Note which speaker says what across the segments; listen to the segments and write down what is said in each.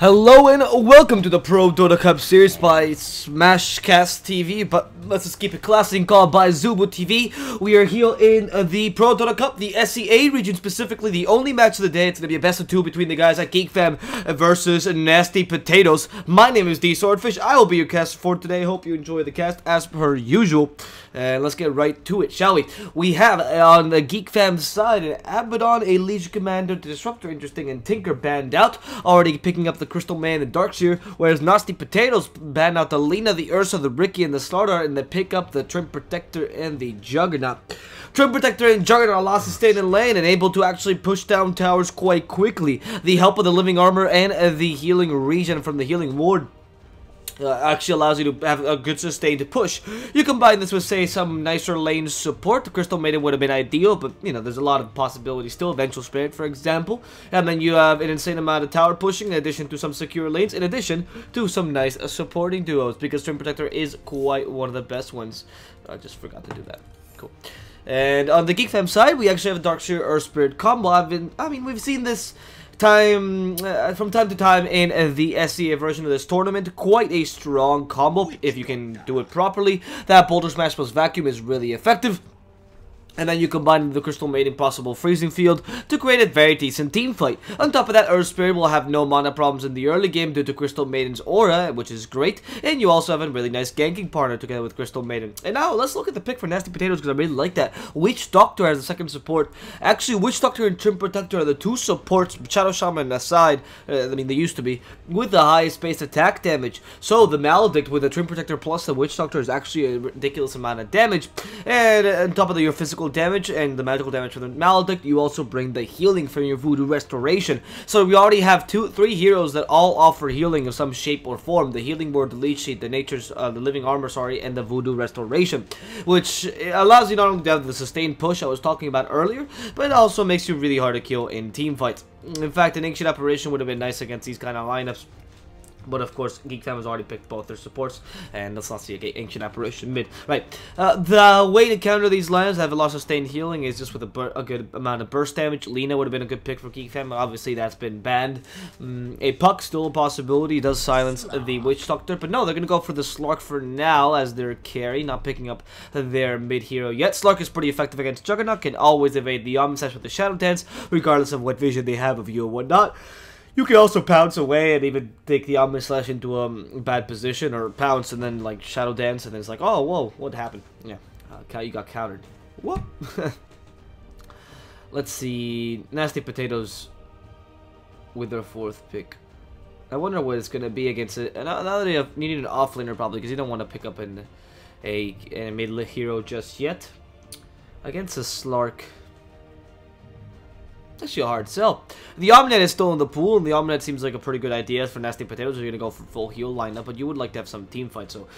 Speaker 1: Hello and welcome to the ProDota Cup series by Smashcast TV, but let's just keep it classy and called by Zubu TV. We are here in the ProDota Cup, the SEA region specifically, the only match of the day. It's going to be a best of two between the guys at Geek versus Nasty Potatoes. My name is DSwordfish. I will be your caster for today. Hope you enjoy the cast as per usual. And let's get right to it, shall we? We have on the Geek side an Abaddon, a Legion Commander, the Disruptor, interesting, and Tinker banned out, already picking up the Crystal Man and Darkseer, whereas Nasty Potatoes banned out the Lina, the Ursa, the Ricky, and the Slaughter, and they pick up the Trim Protector and the Juggernaut. Trim Protector and Juggernaut are lost to stay in lane and able to actually push down towers quite quickly. The help of the Living Armor and the Healing Regen from the Healing Ward actually allows you to have a good sustained push. You combine this with, say, some nicer lane support. The Crystal Maiden would have been ideal, but, you know, there's a lot of possibilities still. Vengeful Spirit, for example. And then you have an insane amount of tower pushing, in addition to some secure lanes, in addition to some nice supporting duos, because Trim Protector is quite one of the best ones. I just forgot to do that. Cool. And on the Geek side, we actually have a Darkseer Earth Spirit combo. We've seen this from time to time in the SEA version of this tournament. Quite a strong combo if you can do it properly. That Boulder Smash plus Vacuum is really effective. And then you combine the Crystal Maiden possible Freezing Field to create a very decent team fight. On top of that, Earth Spirit will have no mana problems in the early game due to Crystal Maiden's aura, which is great. And you also have a really nice ganking partner together with Crystal Maiden. And now, let's look at the pick for Nasty Potatoes, because I really like that. Witch Doctor as the second support. Actually, Witch Doctor and Trim Protector are the two supports, Shadow Shaman aside, they used to be, with the highest base attack damage. So, the Maledict with the Trim Protector plus the Witch Doctor is actually a ridiculous amount of damage. And on top of your physical damage and the magical damage from the Maledict, you also bring the healing from your Voodoo Restoration. So we already have three heroes that all offer healing of some shape or form: the Healing Ward, the Leech Sheet, the Living Armor, and the Voodoo Restoration, which allows you not only to have the sustained push I was talking about earlier, but it also makes you really hard to kill in team fights. In fact, an Ancient Apparition would have been nice against these kind of lineups. But of course, Geek has already picked both their supports, and let's not see a Ancient Apparition mid. Right, the way to counter these lines that have a lot of sustained healing is just with a good amount of burst damage. Lina would have been a good pick for Geek obviously that's been banned. A Puck, still a possibility, it does silence the Witch Doctor, but no, they're going to go for the Slark for now as their carry, not picking up their mid hero yet. Slark is pretty effective against Juggernaut, can always evade the Omnislash with the Shadow Dance, regardless of what vision they have of you or whatnot. You can also pounce away and even take the Omnislash into a bad position, or pounce and then like Shadow Dance, and then it's like, oh, whoa, what happened? Yeah, you got countered. What? Let's see, Nasty Potatoes with their fourth pick. I wonder what it's going to be against it. And now that you need an offlaner probably, because you don't want to pick up a mid hero just yet. Against a Slark, actually a hard sell. The Omnet is still in the pool, and the Omnet seems like a pretty good idea for Nasty Potatoes. You're going to go for full heal lineup, but you would like to have some team fight. So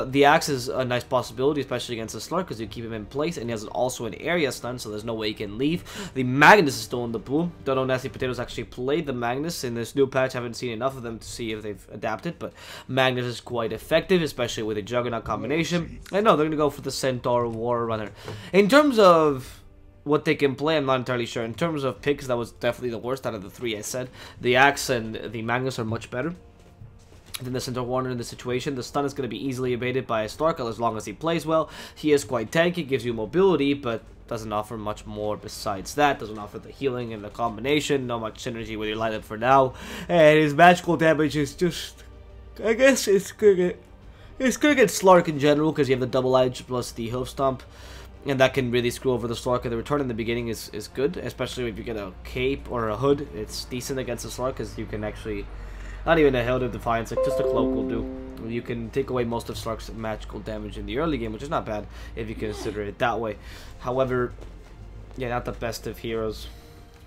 Speaker 1: the Axe is a nice possibility, especially against the Slark, because you keep him in place, and he has also an area stun, so there's no way he can leave. The Magnus is still in the pool. Don't know Nasty Potatoes actually played the Magnus in this new patch. Haven't seen enough of them to see if they've adapted, but Magnus is quite effective, especially with a Juggernaut combination. And no, they're going to go for the Centaur War Runner. In terms of what they can play, I'm not entirely sure. In terms of picks, that was definitely the worst out of the three I said. The Axe and the Magnus are much better than the Centaur Warner in this situation. The stun is going to be easily evaded by a Starkle as long as he plays well. He is quite tanky, gives you mobility, but doesn't offer much more besides that. Doesn't offer the healing and the combination. Not much synergy with your lineup for now. And his magical damage is just, I guess it's good against Slark in general, because you have the double edge plus the hoof stomp. And that can really screw over the Slark. The return in the beginning is good, especially if you get a cape or a hood. It's decent against the Slark, because you can actually, not even a Hilt of Defiance, like just a cloak will do. You can take away most of Slark's magical damage in the early game, which is not bad if you consider it that way. However, yeah, not the best of heroes.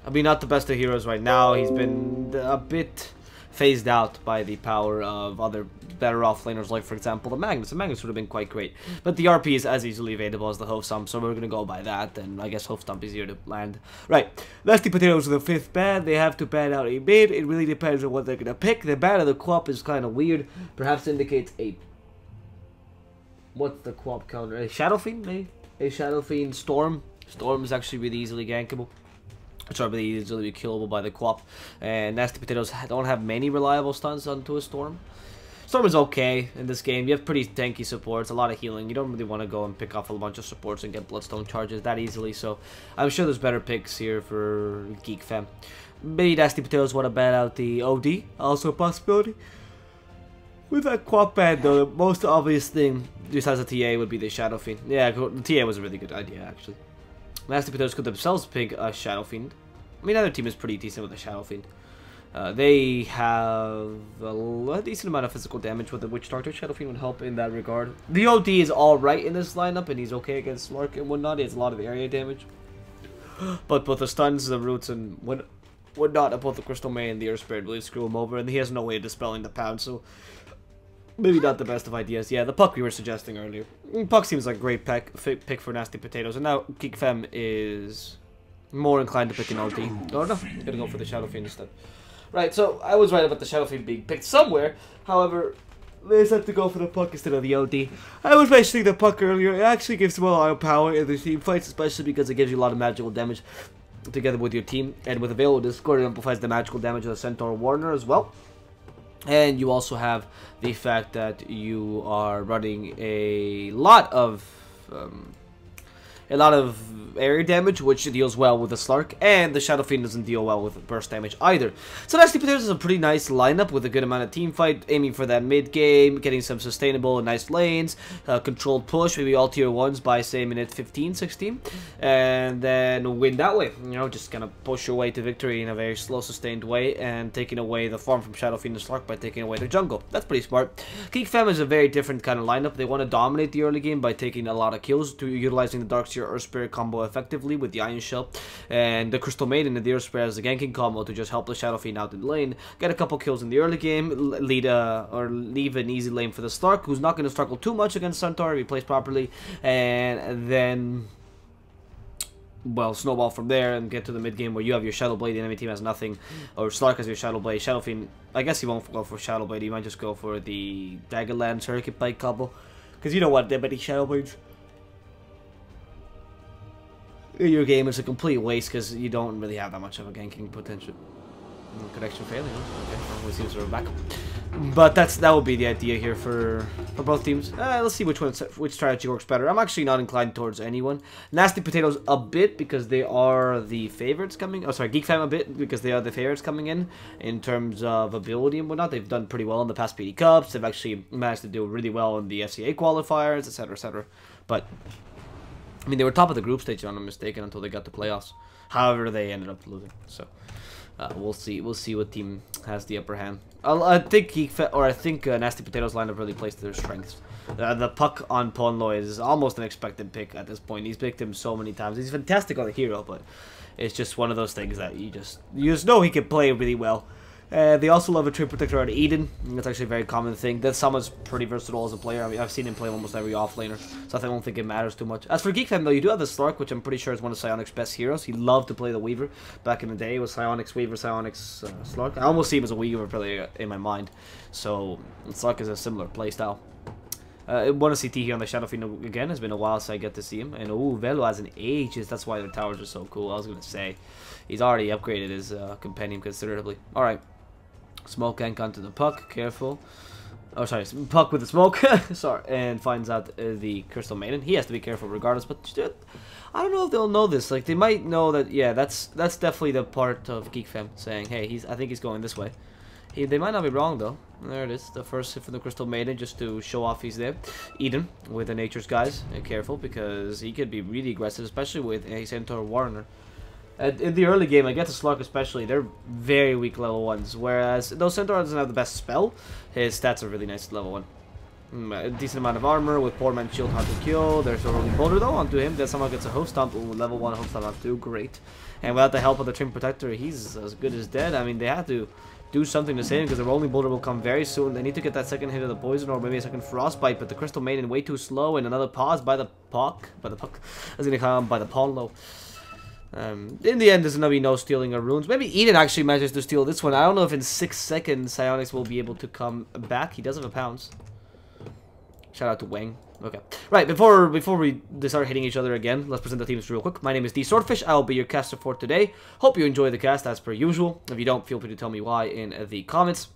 Speaker 1: Not the best of heroes right now. He's been a bit phased out by the power of other better offlaners, like for example the Magnus. The Magnus would have been quite great, but the RP is as easily available as the Hoof Stomp, so we're gonna go by that, and I guess Hoof Stomp is easier to land. Right, Nasty Potatoes are the fifth ban. They have to ban out a mid. It really depends on what they're gonna pick. The ban of the Quap is kind of weird. Perhaps indicates a, what's the Quap counter? A Shadow Fiend, maybe? A Shadow Fiend Storm. Storm is actually really easily gankable. which are really easily killable by the Quap. And Nasty Potatoes don't have many reliable stuns onto a Storm. Storm is okay in this game. You have pretty tanky supports, a lot of healing. You don't really want to go and pick off a bunch of supports and get Bloodstone charges that easily. So I'm sure there's better picks here for Geek Fam. Maybe Nasty Potatoes want to ban out the OD, also a possibility. With that Quap ban though, the most obvious thing besides the TA would be the Shadow Fiend. Yeah, the TA was a really good idea actually. Nasty Potatoes could themselves pick a Shadow Fiend. I mean, either team is pretty decent with a Shadow Fiend. They have a decent amount of physical damage with the Witch Doctor. Shadow Fiend would help in that regard. The OD is alright in this lineup, and he's okay against Slark and whatnot. He has a lot of area damage. But both the stuns, the roots, and whatnot, both the Crystal Main and the Earth Spirit really screw him over, and he has no way of dispelling the pound, so maybe not the best of ideas. Yeah, the Puck we were suggesting earlier. Puck seems like a great pick for Nasty Potatoes, and now Geek Fem is more inclined to pick an OD. Oh no, gonna go for the Shadow Fiend instead. Right, so I was right about the Shadow Fiend being picked somewhere. However, they decided to go for the Puck instead of the OD. I was mentioning the Puck earlier. It actually gives them a lot of power in the team fights, especially because it gives you a lot of magical damage together with your team. And with available Discord, it amplifies the magical damage of the Centaur Warner as well. And you also have the fact that you are running a lot of area damage, which deals well with the Slark, and the Shadow Fiend doesn't deal well with burst damage either. So Nasty Potatoes is a pretty nice lineup with a good amount of team fight, aiming for that mid game, getting some sustainable and nice lanes, controlled push, maybe all tier 1s by say minute 15, 16, and then win that way. You know, just kind of push your way to victory in a very slow, sustained way, and taking away the farm from Shadow Fiend and Slark by taking away the jungle. That's pretty smart. Geek Fam is a very different kind of lineup. They want to dominate the early game by taking a lot of kills, to utilizing the Darkseer Earth Spirit combo effectively with the Iron Shell and the Crystal Maiden and the Earth Spirit as the ganking combo to just help the Shadow Fiend out in the lane, get a couple kills in the early game, leave an easy lane for the Slark, who's not going to struggle too much against Centaur if he plays properly, and then, well, snowball from there and get to the mid game where you have your Shadow Blade, the enemy team has nothing, or Slark has your Shadow Blade. Shadow Fiend, I guess he won't go for Shadow Blade, he might just go for the Daggerland Circuit Bite combo, because you know what, they're many Shadow Blades. Your game is a complete waste because you don't really have that much of a ganking potential. Connection failing. Okay, well, we seem to be back. But that would be the idea here for both teams. Let's see which strategy works better. I'm actually not inclined towards anyone. Nasty Potatoes a bit because they are the favorites coming. Oh, sorry, Geek Fam a bit because they are the favorites coming in terms of ability and whatnot. They've done pretty well in the past PD Cups. They've actually managed to do really well in the FCA qualifiers, etc., etc. But I mean, they were top of the group stage, if I'm not mistaken, until they got to playoffs. However, they ended up losing. So we'll see. We'll see what team has the upper hand. I think Nasty Potatoes lineup really plays to their strengths. The Puck on Ponlo is almost an expected pick at this point. He's picked him so many times. He's fantastic on the hero, but it's just one of those things that you just know he can play really well. They also love a Tree Protector on Eden. That's actually a very common thing. That someone's pretty versatile as a player. I mean, I've seen him play almost every offlaner, so I don't think it matters too much. As for Geek Fam, though, you do have the Slark, which I'm pretty sure is one of Psionic's best heroes. He loved to play the Weaver. Back in the day, it was Psionic's Weaver, Psionic's Slark. I almost see him as a Weaver player in my mind. So, Slark is a similar playstyle. I want to see T here on the Shadow Fiend again. It's been a while since I get to see him. And, ooh, Velo has an ages. That's why the towers are so cool. I was going to say, he's already upgraded his companion considerably. Alright. Smoke gank onto the Puck, careful. Oh, sorry, Puck with the smoke. Sorry, and finds out the Crystal Maiden. He has to be careful regardless, but I don't know if they'll know this. Like, they might know that, yeah, that's definitely the part of Geek Fam saying, hey, I think he's going this way. They might not be wrong, though. There it is, the first hit from the Crystal Maiden, just to show off he's there. Eden, with the Nature's Guys, careful, because he could be really aggressive, especially with a Centaur Warner. In the early game, I get to Slark especially, they're very weak level 1s, whereas though Centaur doesn't have the best spell, his stats are really nice at level 1. A decent amount of armor with Poor Man's Shield, hard to kill. There's a rolling boulder though onto him, then someone gets a host stomp, level 1 host stomp too, great. And without the help of the Trim Protector, he's as good as dead. I mean, they have to do something to save him because the rolling boulder will come very soon. They need to get that second hit of the poison or maybe a second frostbite, but the Crystal Maiden way too slow, and another pause by the Puck. That's gonna come by the Ponlo. In the end, there's gonna be no stealing of runes. Maybe Eden actually manages to steal this one. I don't know if in 6 seconds Psionics will be able to come back. He does have a pounce. Shout out to Wang. Okay. Right, before we start hitting each other again, let's present the teams real quick. My name is DSwordfish. I will be your caster for today. Hope you enjoy the cast as per usual. If you don't, feel free to tell me why in the comments.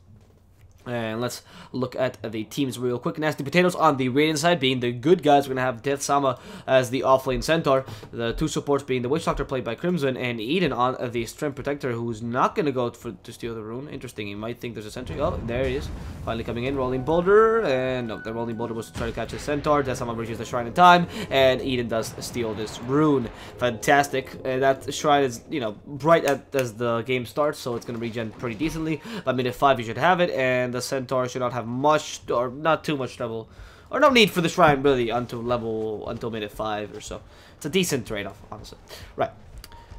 Speaker 1: And let's look at the teams real quick. Nasty Potatoes on the Radiant side being the good guys. We're going to have Death Sama as the offlane Centaur. The two supports being the Witch Doctor played by Crimson and Eden on the Strength Protector, who's not going to go to steal the rune. Interesting. You might think there's a sentry. Oh, there he is. Finally coming in. Rolling Boulder. And no, the Rolling Boulder was to try to catch the Centaur. Death Sama reaches the Shrine in time. And Eden does steal this rune. Fantastic. That Shrine is, you know, bright as the game starts, so it's going to regen pretty decently. By minute 5, you should have it. And the Centaur should not have much or not too much trouble, or no need for the Shrine really until minute 5 or so. It's a decent trade-off, honestly. Right.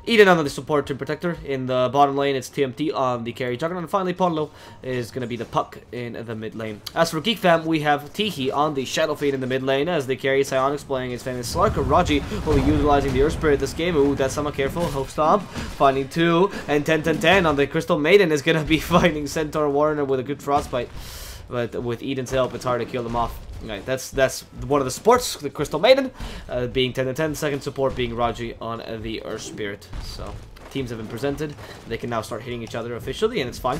Speaker 1: Eden on the support and protector. In the bottom lane, it's TMT on the carry Juggernaut. And finally, Ponlo is going to be the puck in the mid lane. As for Geek Fam, we have Tihi on the Shadow Fiend in the mid lane as they carry Psionics playing his famous Slarker. Raji will be utilizing the Earth Spirit this game. Ooh, that's somewhat careful. Hope Stomp. Finding 2. And 10 on the Crystal Maiden is going to be finding Centaur Warner with a good Frostbite. But with Eden's help, it's hard to kill them off. Right, that's one of the supports, the Crystal Maiden, being 10-10, second support being Raji on the Earth Spirit. So, teams have been presented. They can now start hitting each other officially, and it's fine.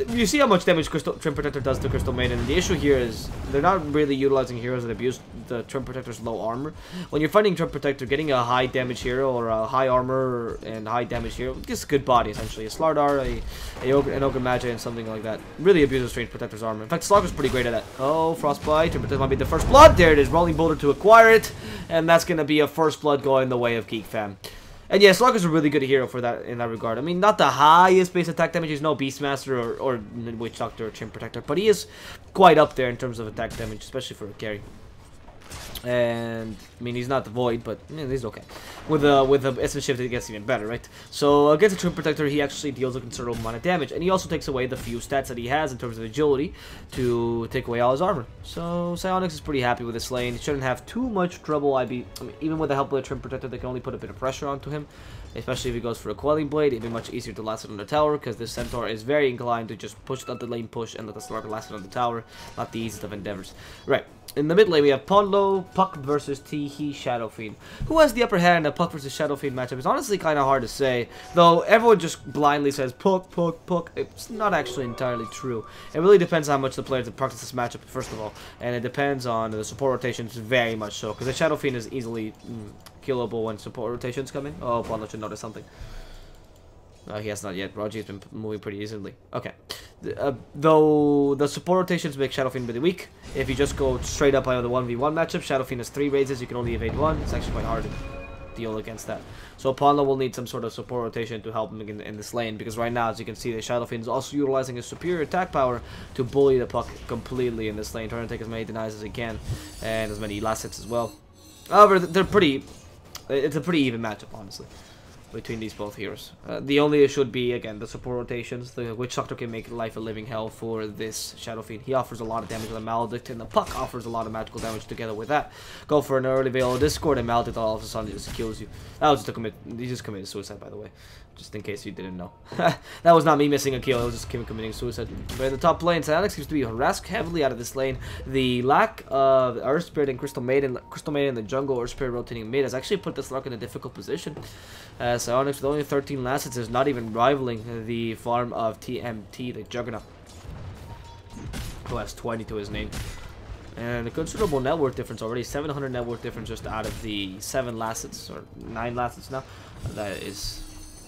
Speaker 1: You see how much damage Trim Protector does to Crystal Maiden. The issue here is they're not really utilizing heroes that abuse the Trim Protector's low armor. When you're fighting Trim Protector, getting a high damage hero or a high armor and high damage hero gets good body essentially. A Slardar, an Ogre Magi, and something like that really abuses Trim Protector's armor. In fact, Slugger's pretty great at that. Oh, Frostbite. Trim Protector might be the first blood. There it is. Rolling Boulder to acquire it, and that's gonna be a first blood going the way of Geek Fam. And yeah, Slugger's a really good hero for that in that regard. I mean, not the highest base attack damage. He's no Beastmaster or Witch Doctor or Trim Protector, but he is quite up there in terms of attack damage, especially for a carry. And I mean, he's not the Void, but he's okay. With the Essence Shift, it gets even better, right? So against a Trim Protector, he actually deals a considerable amount of damage, and he also takes away the few stats that he has in terms of agility to take away all his armor. So Psionics is pretty happy with this lane. He shouldn't have too much trouble. I mean, even with the help of the Trim Protector, they can only put a bit of pressure onto him. Especially if he goes for a Quelling Blade, it'd be much easier to last it on the tower, because this Centaur is very inclined to just push the lane push and let the Slugger last it on the tower. Not the easiest of endeavors. Right. In the mid lane, we have Ponlo, Puck versus Tihi, Shadow Fiend. Who has the upper hand in a Puck versus Shadow Fiend matchup? It's honestly kind of hard to say, though everyone just blindly says Puck, Puck, Puck. It's not actually entirely true. It really depends on how much the players practice this matchup, first of all, and it depends on the support rotations very much so, because the Shadow Fiend is easily killable when support rotations come in. Oh, Ponlo should notice something. He has not yet. Raji has been moving pretty easily. Okay. Though the support rotations make Shadow Fiend pretty weak. If you just go straight up on the 1v1 matchup, Shadow Fiend has 3 raises. You can only evade 1. It's actually quite hard to deal against that. So Ponlo will need some sort of support rotation to help him in this lane, because right now, as you can see, the Shadow Fiend is also utilizing his superior attack power to bully the Puck completely in this lane, trying to take as many denies as he can, and as many last hits as well. However, it's a pretty even matchup, honestly, between these both heroes. The only issue would be, again, the support rotations. The Witch Doctor can make life a living hell for this Shadow Fiend. He offers a lot of damage with a Maledict, and the Puck offers a lot of magical damage together with that. Go for an early Veil of Discord, and Maledict all of a sudden just kills you. That was just he just committed suicide, by the way. Just in case you didn't know. That was not me missing a kill, it was just him committing suicide. But in the top lane, Psionics seems to be harassed heavily out of this lane. The lack of Earth Spirit and Crystal Maiden in the jungle, Earth Spirit rotating mid, has actually put this Lark in a difficult position. Psionics with only 13 last hits is not even rivaling the farm of TMT, the Juggernaut, who has 20 to his name. And a considerable net worth difference already. 700 net worth difference just out of the 7 last hits, or 9 last hits now. That is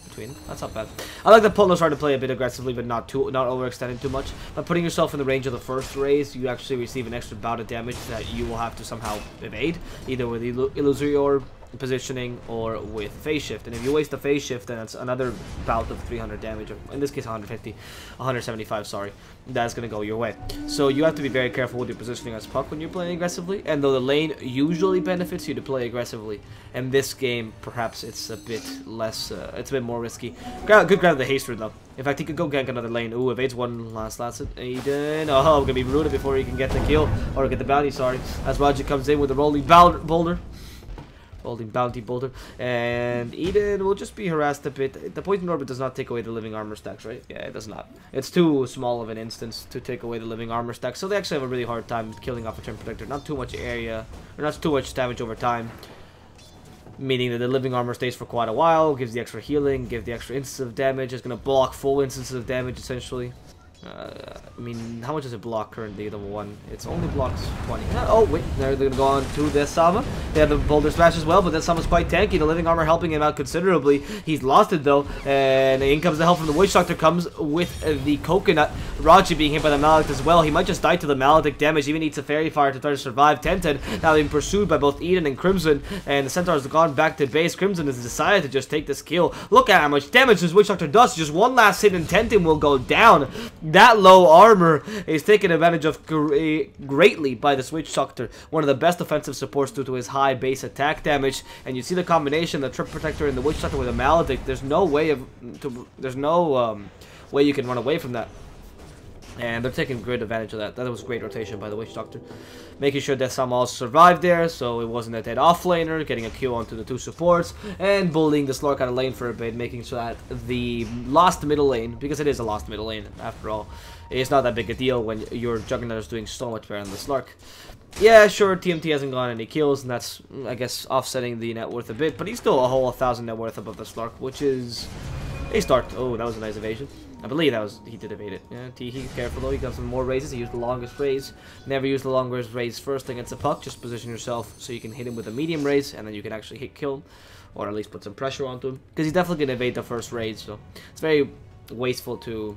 Speaker 1: between. That's not bad. I like that Ponlo's trying to play a bit aggressively, but not overextending too much. By putting yourself in the range of the first raise, you actually receive an extra bout of damage that you will have to somehow evade, either with Illusory Orb, positioning, or with phase shift. And if you waste the phase shift, then it's another bout of 300 damage, or in this case 175, sorry, that's gonna go your way. So you have to be very careful with your positioning as Puck when you're playing aggressively, and though the lane usually benefits you to play aggressively, in this game perhaps it's a bit less, it's a bit more risky. Good grab the haste rune though. In fact, he could go gank another lane. Ooh, evades one last hit. Eden, oh, gonna be rooted before he can get the kill, or get the bounty, sorry, as Raji comes in with the rolling boulder. holding Bounty Bolter, and Eden will just be harassed a bit. The Poison Orbit does not take away the living armor stacks, right? Yeah, it does not. It's too small of an instance to take away the living armor stacks, so they actually have a really hard time killing off a Trim Protector. Not too much area, or not too much damage over time, meaning that the living armor stays for quite a while, gives the extra healing, gives the extra instance of damage. It's going to block full instances of damage, essentially. I mean, how much does it block currently, level 1? It's only blocks 20. Oh, wait, they're going to go on to Desama. They have the Boulder Smash as well, but Desama's quite tanky. The living armor helping him out considerably. He's lost it, though, and in comes the help from the Witch Doctor, comes with the Coconut. Raji being hit by the Maledict as well. He might just die to the Maledict damage. Even needs a Fairy Fire to try to survive. 10-10 now being pursued by both Eden and Crimson, and the Centaur's gone back to base. Crimson has decided to just take this kill. Look at how much damage this Witch Doctor does. Just one last hit and 10-10 will go down. That low armor is taken advantage of greatly by the Witch Doctor, one of the best offensive supports due to his high base attack damage. And you see the combination, the Trip Protector and the Witch Doctor with a Maledict. There's no way way you can run away from that. And they're taking great advantage of that. That was great rotation by the Witch Doctor. Making sure that Sam also survived there, so it wasn't a dead offlaner, getting a Q onto the 2 supports, and bullying the Slurk out of lane for a bit, making sure that the lost middle lane, because it is a lost middle lane after all, it's not that big a deal when your Juggernaut is doing so much better than the Slurk. Yeah, sure, TMT hasn't gotten any kills, and that's, I guess, offsetting the net worth a bit, but he's still a whole 1,000 net worth above the Slurk, which is a start. Oh, that was a nice evasion. I believe that was, he did evade it. Yeah, he's careful though, he got some more raises, he used the longest raise. Never use the longest raise first against a puck, just position yourself so you can hit him with a medium raise, and then you can actually kill him, or at least put some pressure onto him. Because he's definitely going to evade the first raise, so it's very wasteful to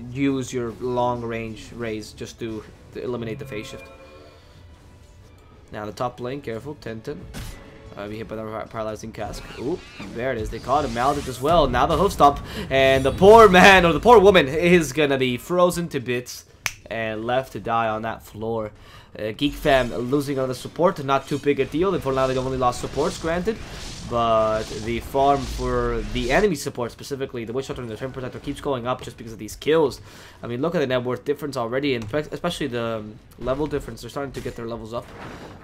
Speaker 1: use your long range raise just to eliminate the phase shift. Now the top lane, careful, 10-10. Be hit by the paralyzing cask. Ooh, there it is. They caught him. Maledict as well. Now the hoof stomp, and the poor man or the poor woman is gonna be frozen to bits and left to die on that floor. Geek fam losing on the support, not too big a deal. For now, they've only lost supports, granted, but the farm for the enemy support, specifically the Witch Doctor and the Trim Protector, keeps going up just because of these kills. I mean, look at the net worth difference already, and especially the level difference. They're starting to get their levels up,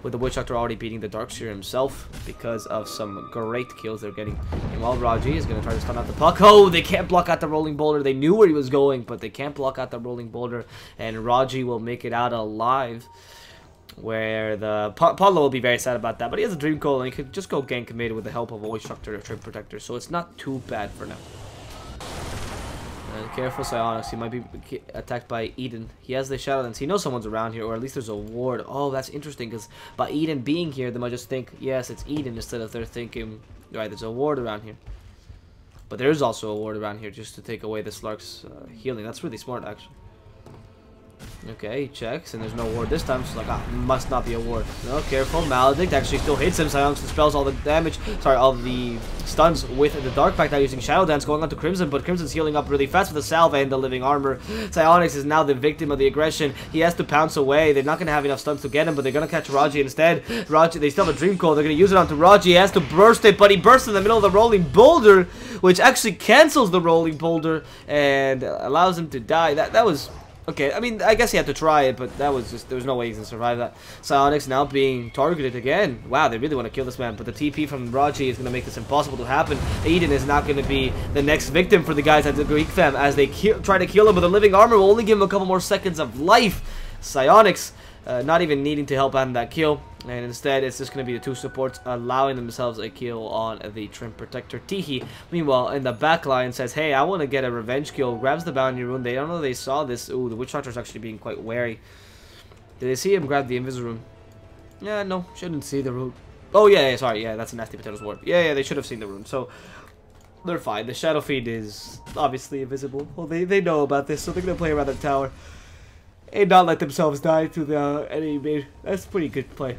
Speaker 1: with the Witch Doctor already beating the Darkseer himself because of some great kills they're getting. And while Raji is going to try to stun out the puck. Oh, they can't block out the Rolling Boulder. They knew where he was going, but they can't block out the Rolling Boulder, and Raji will make it out alive. Where the Paulo will be very sad about that, but he has a Dream Coil and he could just go gank mid with the help of a Witch Doctor or Trim Protector, so it's not too bad for now. Careful Psionics, he might be attacked by Eden. He has the Shadow Dance, he knows someone's around here, or at least there's a ward. Oh, that's interesting, because by Eden being here, they might just think, yes, it's Eden, instead of they're thinking, right, there's a ward around here. But there is also a ward around here just to take away the Slark's healing. That's really smart, actually. Okay, he checks, and there's no ward this time, so like, ah, must not be a ward. No, careful, Maledict actually still hits him. Psionics dispels all the damage, sorry, all the stuns with the Dark Pact now using Shadow Dance, going on to Crimson, but Crimson's healing up really fast with the salve and the living armor. Psionics is now the victim of the aggression. He has to pounce away. They're not going to have enough stuns to get him, but they're going to catch Raji instead. Raji, they still have a Dream Coil. They're going to use it onto Raji. He has to burst it, but he bursts in the middle of the Rolling Boulder, which actually cancels the Rolling Boulder and allows him to die. That was... okay, I mean, I guess he had to try it, but that was just, there was no way he's going to survive that. Psionics now being targeted again. Wow, they really want to kill this man, but the TP from Raji is going to make this impossible to happen. Eden is not going to be the next victim for the guys at the Geek fam, as they try to kill him, but the living armor will only give him a couple more seconds of life. Psionics not even needing to help out in that kill, and instead it's just going to be the 2 supports allowing themselves a kill on the Trim Protector. Tihi, meanwhile, in the back line says, hey, I want to get a revenge kill, grabs the Bounty Rune. They don't know they saw this. Ooh, the Witch Doctor's actually being quite wary. Did they see him grab the Invis Rune? Yeah, no, shouldn't see the rune. Oh, yeah, sorry, yeah, that's a Nasty Potatoes ward. Yeah, they should have seen the rune, so they're fine. The Shadow Feed is obviously invisible. Well, they know about this, so they're going to play around the tower and not let themselves die to the enemy. That's pretty good play.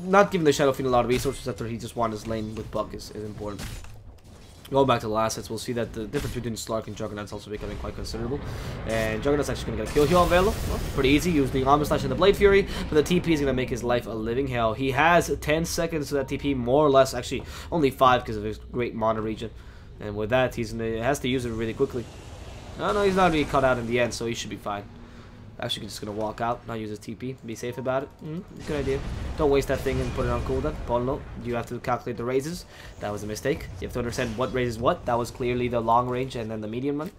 Speaker 1: Not giving the Shadow Fiend a lot of resources after he just won his lane with Buck is important. Going back to the last sets, we'll see that the difference between Slark and Juggernaut's also becoming quite considerable. And Juggernaut's actually going to get a kill here on Velo. Well, pretty easy, use the Omni Slash and the Blade Fury, but the TP is going to make his life a living hell. He has 10 seconds to that TP, more or less, actually only 5 because of his great mana regen. And with that, he has to use it really quickly. No, he's not really cut out in the end, so he should be fine. Actually, just gonna walk out, not use his TP, be safe about it. Good idea. Don't waste that thing and put it on cooldown. Polno, you have to calculate the raises. That was a mistake. You have to understand what raises what. That was clearly the long range and then the medium one.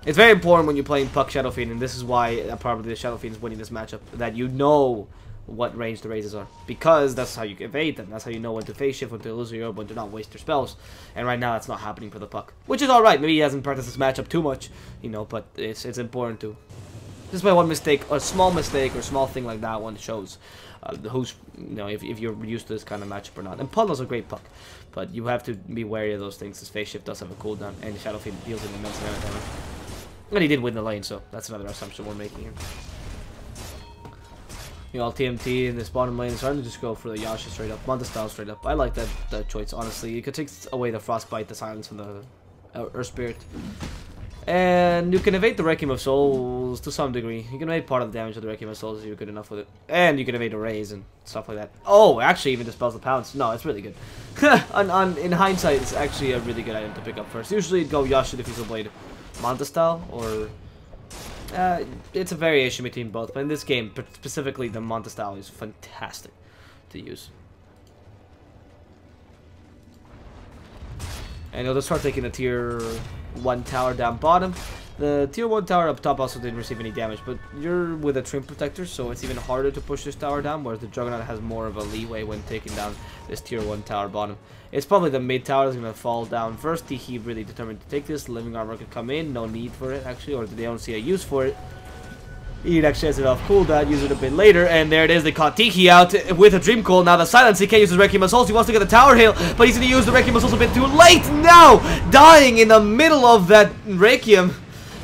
Speaker 1: It's very important when you're playing Puck Shadow Fiend, and this is why probably the Shadow Fiend is winning this matchup, that you know what range the raises are, because that's how you evade them. That's how you know when to phase shift, when to lose your orb, when to not waste your spells. And right now that's not happening for the Puck, which is alright. Maybe he hasn't practiced this matchup too much, you know, but it's important to. Just by one mistake, a small mistake or small thing like that one shows who's, you know, if you're used to this kind of matchup or not. And Pudlo's a great Puck, but you have to be wary of those things. His phase shift does have a cooldown, and the Shadow Fiend deals an immense amount of damage. And he did win the lane, so that's another assumption we're making here. You know, TMT in this bottom lane is starting to just go for the Yasha straight up, Manta style straight up. I like that choice, honestly. You could take away the Frostbite, the silence from the Earth Spirit. And you can evade the Requiem of Souls to some degree. You can evade part of the damage of the Requiem of Souls if you're good enough with it. And you can evade the Rays and stuff like that. Oh, actually even dispels the Pounce. No, it's really good. In hindsight, it's actually a really good item to pick up first. Usually it'd go Yasha Diffusal Blade Manta style, or it's a variation between both, but in this game specifically the Manta style is fantastic to use. And they'll just start taking the tier 1 tower down bottom. The tier 1 tower up top also didn't receive any damage, but you're with a Trim Protector, so it's even harder to push this tower down, whereas the Juggernaut has more of a leeway when taking down this tier 1 tower bottom. It's probably the mid tower that's going to fall down first. He really determined to take this. Living Armor could come in, no need for it actually, or they don't see a use for it. He actually has it off cooldown, use it a bit later, and there it is. They caught Tiki out with a Dream Coil. Now the silence, he can't use his Requiem of Souls. He wants to get the tower hail, but he's going to use the Requiem of Souls a bit too late now, dying in the middle of that Requiem.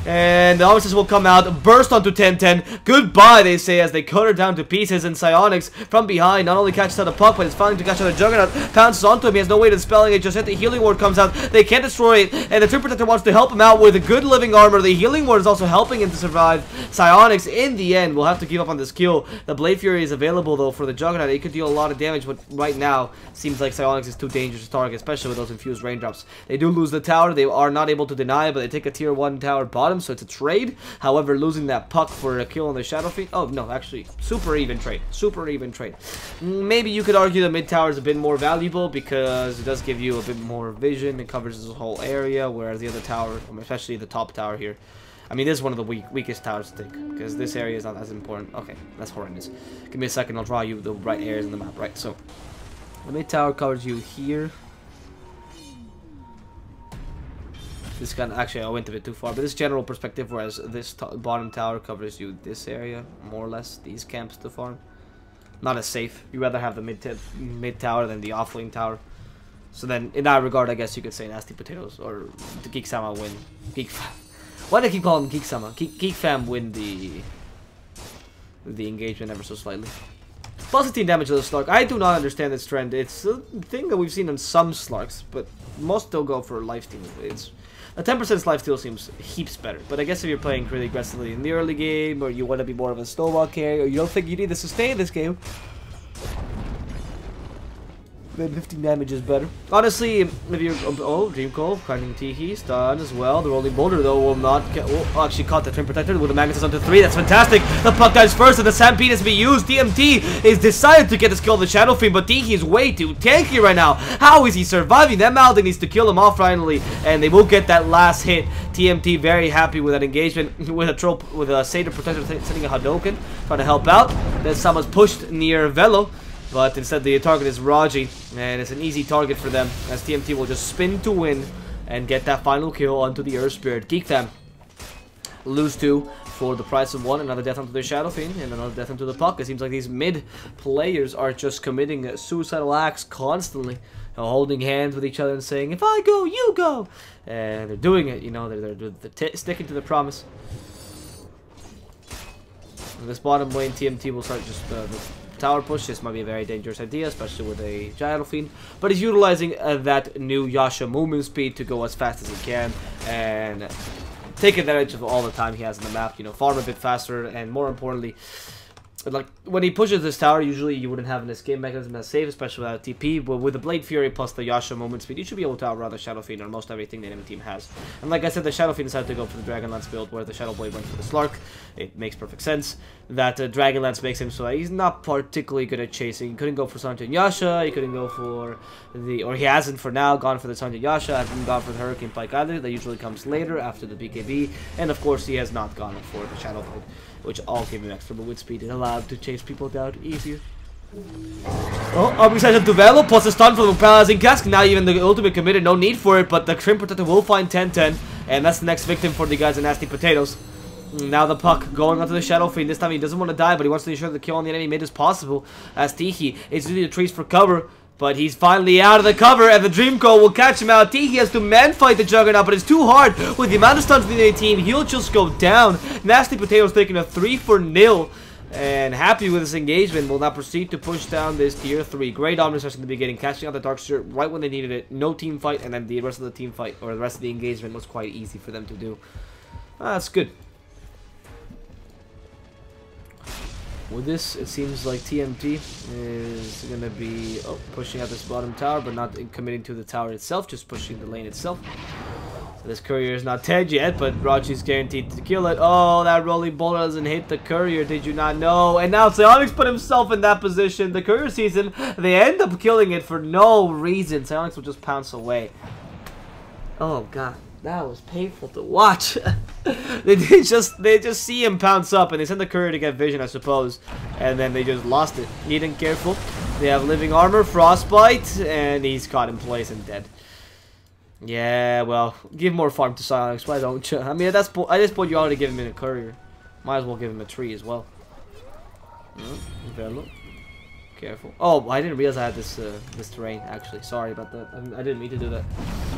Speaker 1: And the Armistice will come out, burst onto 10-10. Goodbye, they say, as they cut her down to pieces. And Psionics from behind not only catches out the Puck, but it's failing to catch out the Juggernaut. Pounces onto him. He has no way to dispelling it. Just hit the Healing Ward comes out. They can't destroy it. And the Trim Protector wants to help him out with a good Living Armor. The Healing Ward is also helping him to survive. Psionics, in the end, will have to give up on this kill. The Blade Fury is available, though, for the Juggernaut. It could deal a lot of damage, but right now, seems like Psionics is too dangerous to target, especially with those infused raindrops. They do lose the tower. They are not able to deny it, but they take a tier 1 tower bottom, so it's a trade. However, losing that Puck for a kill on the Shadow Fiend. Oh, no, actually, super even trade. Super even trade. Maybe you could argue the mid tower is a bit more valuable because it does give you a bit more vision. It covers this whole area, whereas the other tower, especially the top tower here, I mean, this is one of the weakest towers to take because this area is not as important. Okay, that's horrendous. Give me a second, I'll draw you the right areas in the map. Right, so the mid tower covers you here. This kind of, actually I went a bit too far, but this general perspective, whereas this bottom tower covers you this area, more or less, these camps to farm. Not as safe. You rather have the mid tower than the offlane tower. So then, in that regard, I guess you could say Nasty Potatoes, or the Geek Sama win. Geek Fam. Why do I keep calling him Geek Sama? Geek Fam win the engagement ever so slightly. Plus 15 damage to the Slark. I do not understand this trend. It's a thing that we've seen on some Slarks, but most still go for lifesteal. It's a 10% lifesteal seems heaps better, but I guess if you're playing really aggressively in the early game, or you want to be more of a snowball carry, or you don't think you need to sustain this game, then 15 damage is better. Honestly, if you're... Oh, Dream Coil, cracking Tiki, stun as well. The Rolling Boulder, though, will not get... Oh, actually caught the Trim Protector with the Magnetus onto 3. That's fantastic. The Puck dies first, and the Stampede is to be used. DMT is decided to get this kill on the Shadow Fiend, but Tiki is way too tanky right now. How is he surviving? That Maldic needs to kill him off finally, and they will get that last hit. TMT very happy with that engagement with a trope, with a Satyr Protector sending a Hadouken, trying to help out. Then someone's pushed near Velo. But instead the target is Raji, and it's an easy target for them, as TMT will just spin to win and get that final kill onto the Earth Spirit. Geek Fam lose 2 for the price of 1, another death onto the Shadow Fiend, and another death onto the Puck. It seems like these mid players are just committing suicidal acts constantly, holding hands with each other and saying, if I go, you go! And they're doing it, you know, they're sticking to the promise. In this bottom lane, TMT will start just the tower push. This might be a very dangerous idea, especially with a Shadow Fiend, but he's utilizing that new Yasha movement speed to go as fast as he can and take advantage of all the time he has in the map, you know, farm a bit faster, and more importantly, like when he pushes this tower, usually you wouldn't have an escape mechanism that's safe, especially without TP. But with the Blade Fury plus the Yasha movement speed, you should be able to outrun the Shadow Fiend on most everything the enemy team has. And like I said, the Shadow Fiend decided to go for the Dragonlance build, where the Shadow Blade went for the Slark. It makes perfect sense that Dragonlance makes him so he's not particularly good at chasing. He couldn't go for Sanjay and Yasha. He couldn't go for or he hasn't for now gone for the Sanjay Yasha. Hasn't gone for the Hurricane Pike either. That usually comes later after the BKB. And of course, he has not gone for the Shadow Blade, which all gave him extra movement speed and allowed him to chase people down easier. Oh, Omniscience of Duvello plus a stun from the Paralyzing Cask. Now even the ultimate committed, no need for it, but the Crim Protector will find 10-10, and that's the next victim for the guys in Nasty Potatoes. Now the puck going onto the Shadow Fiend. This time he doesn't want to die, but he wants to ensure the kill on the enemy mid as possible, as Tiki is using the trees for cover. But he's finally out of the cover, and the Dream Coil will catch him out. Tiki has to man-fight the Juggernaut, but it's too hard. With the amount of stuns in the team, he'll just go down. Nasty Potatoes taking a 3-0. And happy with this engagement, will now proceed to push down this tier 3. Great Omniscience in the beginning, catching out the Darkseer right when they needed it. No team fight, and then the rest of the team fight, or the rest of the engagement was quite easy for them to do. That's good. With this, it seems like TMT is going to be pushing out this bottom tower, but not committing to the tower itself, just pushing the lane itself. So this courier is not dead yet, but Raji's guaranteed to kill it. Oh, that rolling boulder doesn't hit the courier, did you not know? And now Psionics put himself in that position. The courier season, they end up killing it for no reason. Psionics will just pounce away. Oh, God. That was painful to watch. they just see him pounce up, and they send the courier to get vision, I suppose, and then they just lost it. Neat and careful. They have living armor, frostbite, and he's caught in place and dead. Yeah, well, give more farm to Psionics. Why don't you? I mean, at this point, you already give him a courier. Might as well give him a tree as well. Careful. Oh, I didn't realize I had this terrain, actually. Sorry about that. I didn't mean to do that.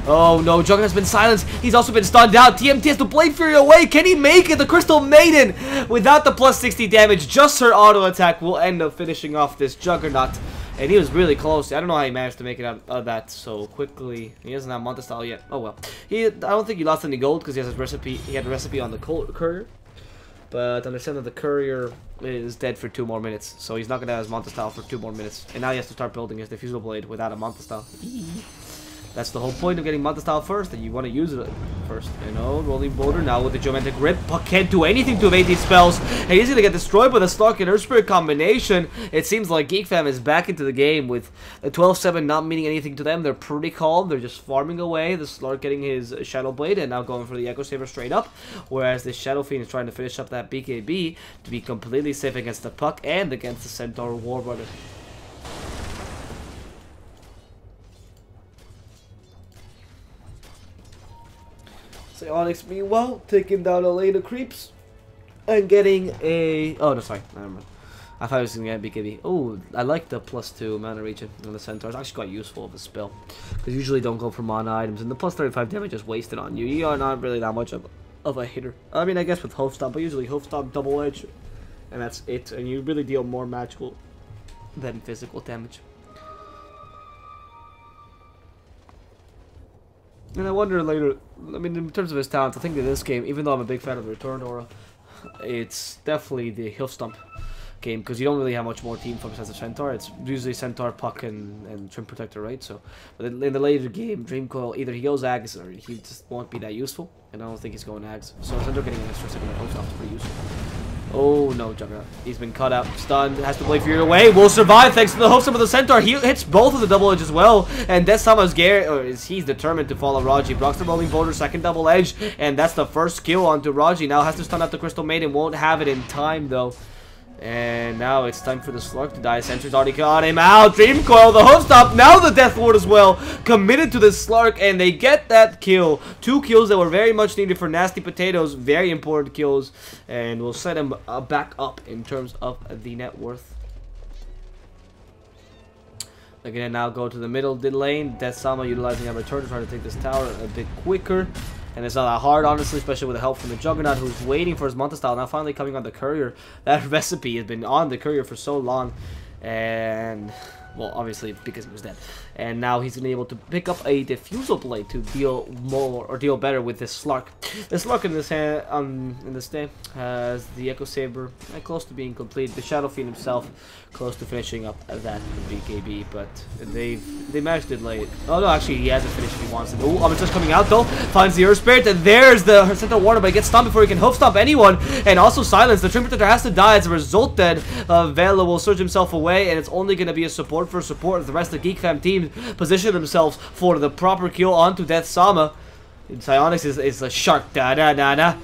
Speaker 1: Oh, no. Juggernaut's been silenced. He's also been stunned out. TMT has to Blade Fury away. Can he make it? The Crystal Maiden, without the plus 60 damage, just her auto attack will end up finishing off this Juggernaut. And he was really close. I don't know how he managed to make it out of that so quickly. He doesn't have Monta style yet. Oh, well. I don't think he lost any gold because he has his recipe. He had a recipe on the courier. But understand that the courier is dead for 2 more minutes, so he's not going to have his Monta style for 2 more minutes. And now he has to start building his Diffusal Blade without a Monta style. That's the whole point of getting Monta style first, that you want to use it first. You know, Rolling Boulder now with the Geomantic Grip. Puck can't do anything to evade these spells, and he's going to get destroyed by the Slark and Earth Spirit combination. It seems like Geek Fam is back into the game with a 12-7 not meaning anything to them. They're pretty calm. They're just farming away. The Slark getting his Shadow Blade and now going for the Echo Saber straight up, whereas the Shadow Fiend is trying to finish up that BKB to be completely safe against the Puck and against the Centaur Warbrother. Psionics meanwhile taking down a lane of creeps and getting a... Oh, no, sorry. Never mind. I thought I was going to get BKB. Oh, I like the +2 mana regen on the Centaur. It's actually quite useful of a spell, because you usually don't go for mana items, and the plus 35 damage is wasted on you. You are not really that much of a hitter. I mean, I guess with Hoof Stomp, but usually Hoof Stomp double edge, and that's it. And you really deal more magical than physical damage. And I wonder later, I mean, in terms of his talents, I think that this game, even though I'm a big fan of the Return Aura, it's definitely the Hoof Stomp game, because you don't really have much more team focus as a Centaur. It's usually Centaur, Puck, and Trim Protector, right? So, but in the later game, Dream Coil, either he goes Ags or he just won't be that useful, and I don't think he's going Ags. So Centaur getting an extra second Hoof Stomp is pretty useful. Oh no, Juggernaut. He's been cut out, stunned, has to Blade Fury away, will survive thanks to the Hoof Stomp of the Centaur. He hits both of the double edge as well, and Deathsama's he's determined to follow Raji. Blocks the Rolling Boulder, second double edge, and that's the first kill onto Raji. Now has to stun out the Crystal Maiden, won't have it in time though. And now it's time for the Slark to die. Sentry's already got him out. Dream Coil, the Hoof Stomp, now the Death Ward as well. Committed to the Slark, and they get that kill. 2 kills that were very much needed for Nasty Potatoes. Very important kills. And we'll set him back up in terms of the net worth. They're going to now go to the middle lane. Deathsama utilizing a return to try to take this tower a bit quicker. And it's not that hard, honestly, especially with the help from the Juggernaut, who's waiting for his Monta style. Now finally coming on the courier. That recipe has been on the courier for so long. And Well, obviously because he was dead. And now he's been able to pick up a Diffusal Blade to deal more or deal better with this Slark. The Slark in this hand, in this day has the Echo Saber close to being complete. The Shadow Fiend himself close to finishing up that BKB, but they managed to delay it. Oh no, actually he hasn't finished if he wants to. Oh, Amethyst coming out though, finds the Earth Spirit, and there's the Center Warner, but he gets stunned before he can hoof stomp anyone, and also silence. The Twin Protector has to die as a result. Then Vela will surge himself away, and it's only going to be a support for support. The rest of the Geek Fam team position themselves for the proper kill onto Death Sama. And Psyonix is a shark. Da-na-na-na.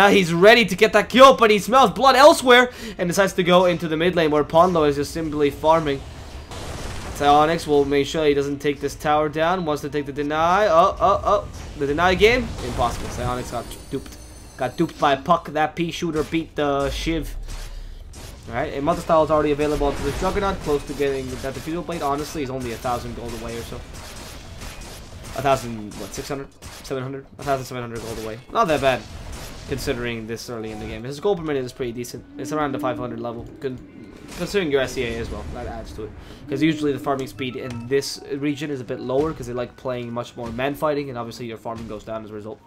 Speaker 1: He's ready to get that kill, but he smells blood elsewhere and decides to go into the mid lane where Ponlo is just simply farming. Psyonix will make sure he doesn't take this tower down. Wants to take the deny. Oh. The deny game? Impossible. Psyonix got duped. Got duped by Puck. That pea shooter beat the Shiv. Alright, a multi-style is already available to the Juggernaut, close to getting that Diffusal Blade. Honestly, he's only 1,000 gold away or so. 1,000, what, 600? 700? 1,700 gold away. Not that bad, considering this early in the game. His gold per minute is pretty decent. It's around the 500 level, considering your SEA as well. That adds to it. Because usually the farming speed in this region is a bit lower, because they like playing much more man fighting, and obviously your farming goes down as a result,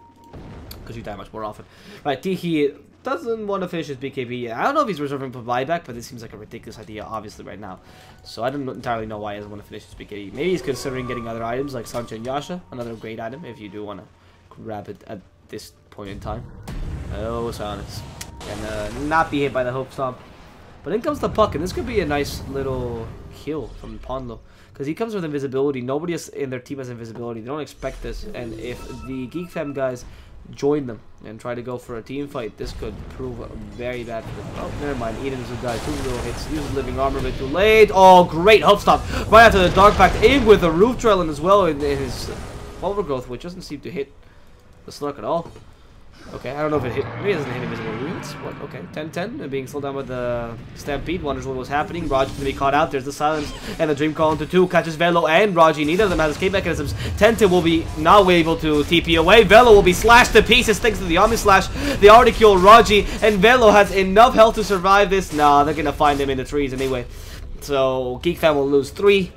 Speaker 1: because you die much more often. Right, Tiki doesn't want to finish his BKB. I don't know if he's reserving for buyback, but this seems like a ridiculous idea, obviously, right now. So I don't entirely know why he doesn't want to finish his BKB. Maybe he's considering getting other items like Sancha and Yasha, another great item if you do want to grab it at this point in time. Oh, Silence. And not be hit by the Hope Stomp. But in comes the Puck, and this could be a nice little kill from Ponlo. Because he comes with invisibility. Nobody in their team has invisibility. They don't expect this. And if the Geek Fam guys join them and try to go for a team fight, this could prove very bad for them. Oh, never mind. Eden is a guy. 2 little hits. Uses living armor, but too late. Oh, great Hope Stomp right after the Dark Pact, in with a Roof Trailing as well in his Overgrowth, which doesn't seem to hit the Slurk at all. Okay, I don't know if it hit. Maybe it doesn't hit invisible runes. What? Okay, 10-10. And being slowed down with the Stampede. Wonders what was happening. Raji's gonna be caught out. There's the Silence and the Dream Call into 2. Catches Velo and Raji. Neither of them has escape mechanisms. 10-10 will be now able to TP away. Velo will be slashed to pieces thanks to the Omni Slash. They already killed Raji, and Velo has enough health to survive this. Nah, they're gonna find him in the trees anyway. So Geek Fam will lose 3.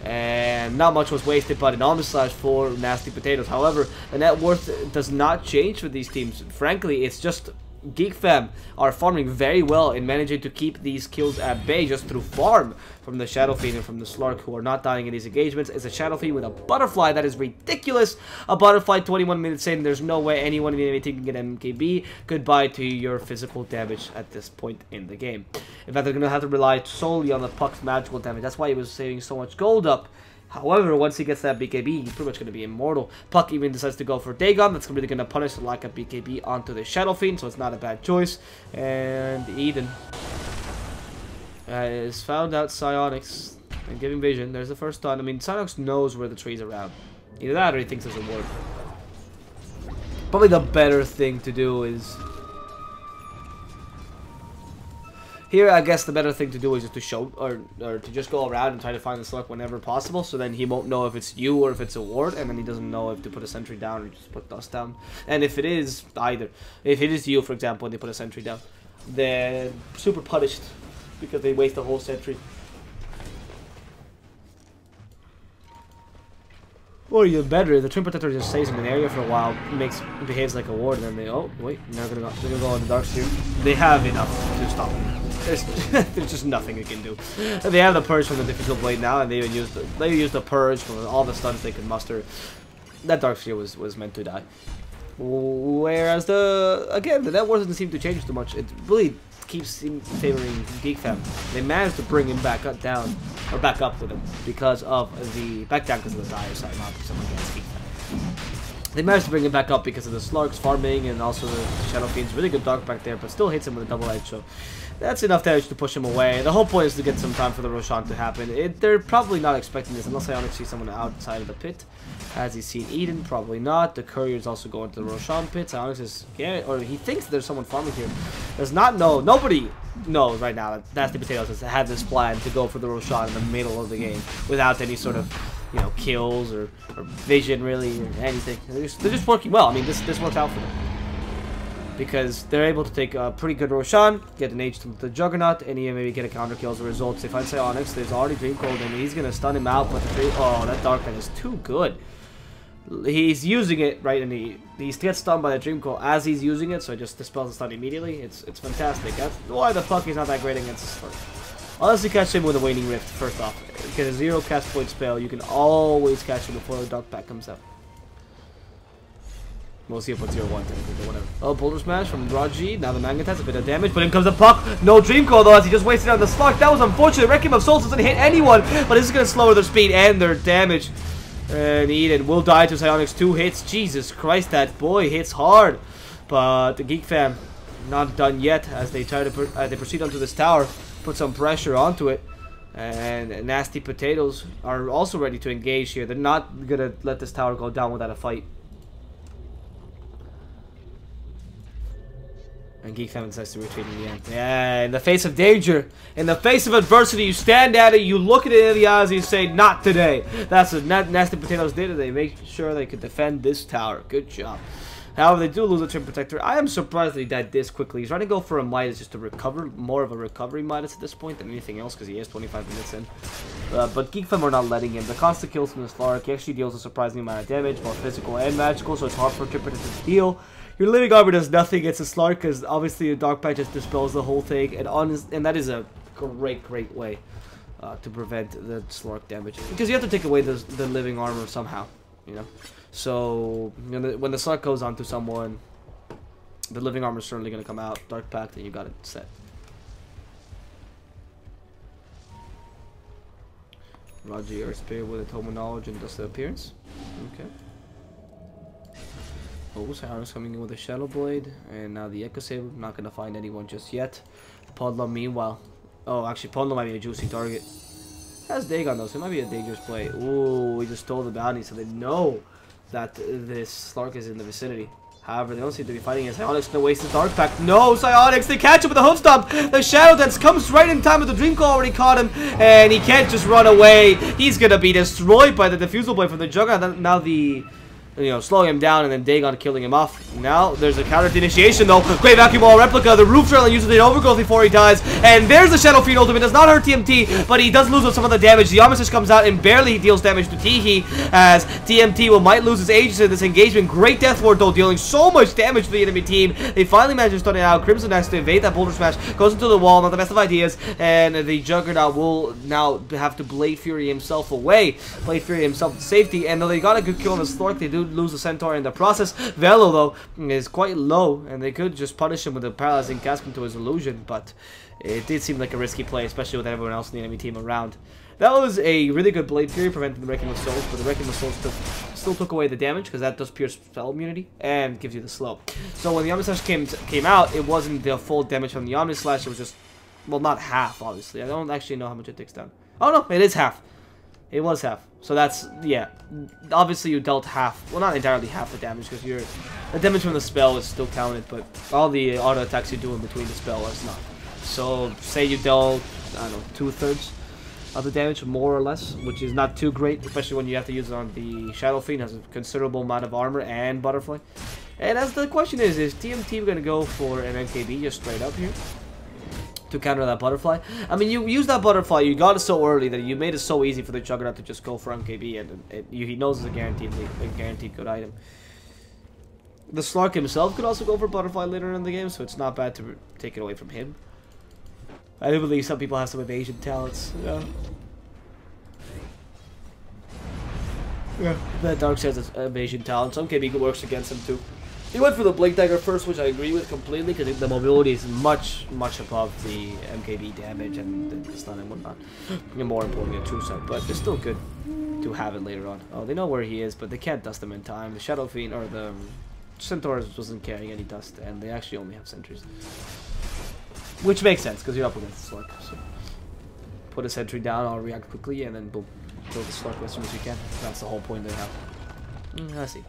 Speaker 1: And not much was wasted, but an Omni Slash for Nasty Potatoes. However, the net worth does not change for these teams. Frankly, it's just Geek Fam are farming very well in managing to keep these kills at bay just through farm from the Shadow Fiend and from the Slark, who are not dying in these engagements. It's a Shadow Fiend with a Butterfly that is ridiculous. A Butterfly 21 minutes in, there's no way anyone in the enemy team can get MKB. Goodbye to your physical damage at this point in the game. In fact, they're going to have to rely solely on the Puck's magical damage. That's why he was saving so much gold up. However, once he gets that BKB, he's pretty much going to be immortal. Puck even decides to go for Dagon. That's really going to punish the lack of BKB onto the Shadow Fiend, so it's not a bad choice. And Eden has found out Psyonix and giving vision. There's the first stun. I mean, Psyonix knows where the trees are around. Either that or he thinks there's a ward. Probably the better thing to do is... Here, I guess the better thing to do is just to show, or to just go around and try to find the Slurk whenever possible, so then he won't know if it's you or if it's a ward, and then he doesn't know if to put a sentry down or just put dust down. And if it is either, if it is you, for example, and they put a sentry down, then super punished because they waste the whole sentry. Or even better, the Twin Protector just stays in an area for a while, behaves like a ward, and then they, oh wait, they're gonna go on the Dark Sphere. They have enough to stop him. There's just nothing they can do. They have the Purge from the Diffusal Blade now, and they even use the Purge for all the stuns they can muster. That Dark Sphere was meant to die. Whereas the net worth doesn't seem to change too much. It really keeps favoring Geek Fam. They managed to bring him back up with him because of the back down because of the dire side, not someone against Geek Fam. They managed to bring him back up because of the Slark's farming and also the Shadow Fiend's really good Dark back there, but still hits him with a double edge, so that's enough damage to push him away. The whole point is to get some time for the Roshan to happen. They're probably not expecting this unless I honestly see someone outside of the pit. Has he seen Eden? Probably not. The courier is also going to the Roshan pit. Alex is, yeah, or he thinks there's someone farming here. Does not know. Nobody knows right now that Nasty Potatoes has had this plan to go for the Roshan in the middle of the game without any sort of, you know, kills or vision really or anything. They're just working well. I mean, this works out for them because they're able to take a pretty good Roshan, get an H to the Juggernaut, and even maybe get a counter kill as a result. They find Psionics, there's already Dream Cold, and he's gonna stun him out, but oh, that Dark Knight is too good. He's using it, right, and he gets stunned by the Dream Cold as he's using it, so it just dispels the stun immediately. It's fantastic. That's why the fuck he's not that great against the Slurk. Unless you catch him with a Waning Rift, first off. Get a 0 cast point spell, you can always catch him before the Dark Pack comes out. We'll see if it's 0-1 technically, whatever. Oh, Boulder Smash from Raji. Now the Magnetize, a bit of damage, but in comes the puck. No Dream Coil though, as he just wasted on the Slug. That was unfortunate. Requiem of Souls doesn't hit anyone, but this is going to slow their speed and their damage. And Eden will die to Psionics. 2 hits. Jesus Christ, that boy hits hard. But the Geek fam not done yet as they try to they proceed onto this tower, put some pressure onto it. And Nasty Potatoes are also ready to engage here. They're not going to let this tower go down without a fight. And Geek Fam decides to retreat in the end. Yeah, in the face of danger, in the face of adversity, you stand at it, you look at it in the eyes, and you say, not today. That's what Nasty Potatoes did. They make sure they could defend this tower. Good job. However, they do lose a Trim Protector. I am surprised that he died this quickly. He's trying to go for a Midas just to recover, more of a recovery Midas at this point than anything else, because he is 25 minutes in. But Geek Fam are not letting him. The constant kills from this Slark, he actually deals a surprising amount of damage, both physical and magical, so it's hard for Trim Protector to deal. Your Living Armor does nothing against a Slark, because obviously the Dark Patch just dispels the whole thing, and that is a great way to prevent the Slark damage. Because you have to take away the Living Armor somehow, you know? So, when the Slark goes onto someone, the Living Armor is certainly going to come out. Dark Pact, and you got it set. Raji Earth Spirit with a Tome of Knowledge and does the appearance. Okay. Oh, Siren's coming in with a Shadow Blade, and now the Echo Saber. Not going to find anyone just yet. Podla, meanwhile. Oh, actually, Podla might be a juicy target. That's Dagon, though, so it might be a dangerous play. Ooh, he just stole the bounty, so they know that this Slark is in the vicinity. However, they don't seem to be fighting against Psionics. No waste the Dark Pact. No, Psionics, they catch him with a Hoof Stomp. The Shadow Dance comes right in time, but the Dream Call already caught him, and he can't just run away. He's going to be destroyed by the Diffusal Blade from the Juggernaut. Now the... slowing him down, and then Dagon killing him off. Now, there's a counter to initiation, though. Great Vacuum Ball Replica. The Roof Trail uses the Overgrowth before he dies. And there's the Shadow Fiend Ultimate. Does not hurt TMT, but he does lose some of the damage. The Armistice comes out and barely deals damage to Teehee, as TMT might lose his Aegis in this engagement. Great Death Ward, though, dealing so much damage to the enemy team. They finally manage to stun it out. Crimson has to evade that Boulder Smash. Goes into the wall. Not the best of ideas. And the Juggernaut will now have to Blade Fury himself away. Blade Fury himself to safety. And though they got a good kill on the Slark, they do lose the Centaur in the process. Velo, though, is quite low, and they could just punish him with a paralyzing cast into his illusion, but it did seem like a risky play, especially with everyone else in the enemy team around. That was a really good Blade Fury, preventing the Wrecking of Souls, but the Wrecking of Souls still took away the damage, because that does pierce spell immunity, and gives you the slow. So when the Omnislash came out, it wasn't the full damage from the Omnislash, it was just, well, not half, obviously. I don't actually know how much it takes down. Oh, no, it is half. It was half. So that's, yeah. Obviously, you dealt half. Well, not entirely half the damage, because the damage from the spell is still counted, but all the auto attacks you do in between the spell is not. So, say you dealt, I don't know, 2/3 of the damage, more or less, which is not too great, especially when you have to use it on the Shadow Fiend. Has a considerable amount of armor and Butterfly. And as the question is TMT going to go for an MKB just straight up here to counter that Butterfly? I mean, you use that Butterfly, you got it so early that you made it so easy for the Juggernaut to just go for MKB, and he knows it's a guaranteed good item. The Slark himself could also go for Butterfly later in the game, so it's not bad to take it away from him. I do believe some people have some evasion talents. Yeah. That Dark has evasion talent. Some MKB works against him too. He went for the Blink Dagger first, which I agree with completely, because the mobility is much above the MKB damage and the stun and whatnot. And more importantly, a true set, but it's still good to have it later on. Oh, they know where he is, but they can't dust him in time. The Shadow Fiend, or the Centaur wasn't carrying any dust, and they actually only have sentries. Which makes sense, because you're up against the Slark. So put a sentry down, I'll react quickly, and then boom, kill the Slark as soon as you can. That's the whole point they have. I see.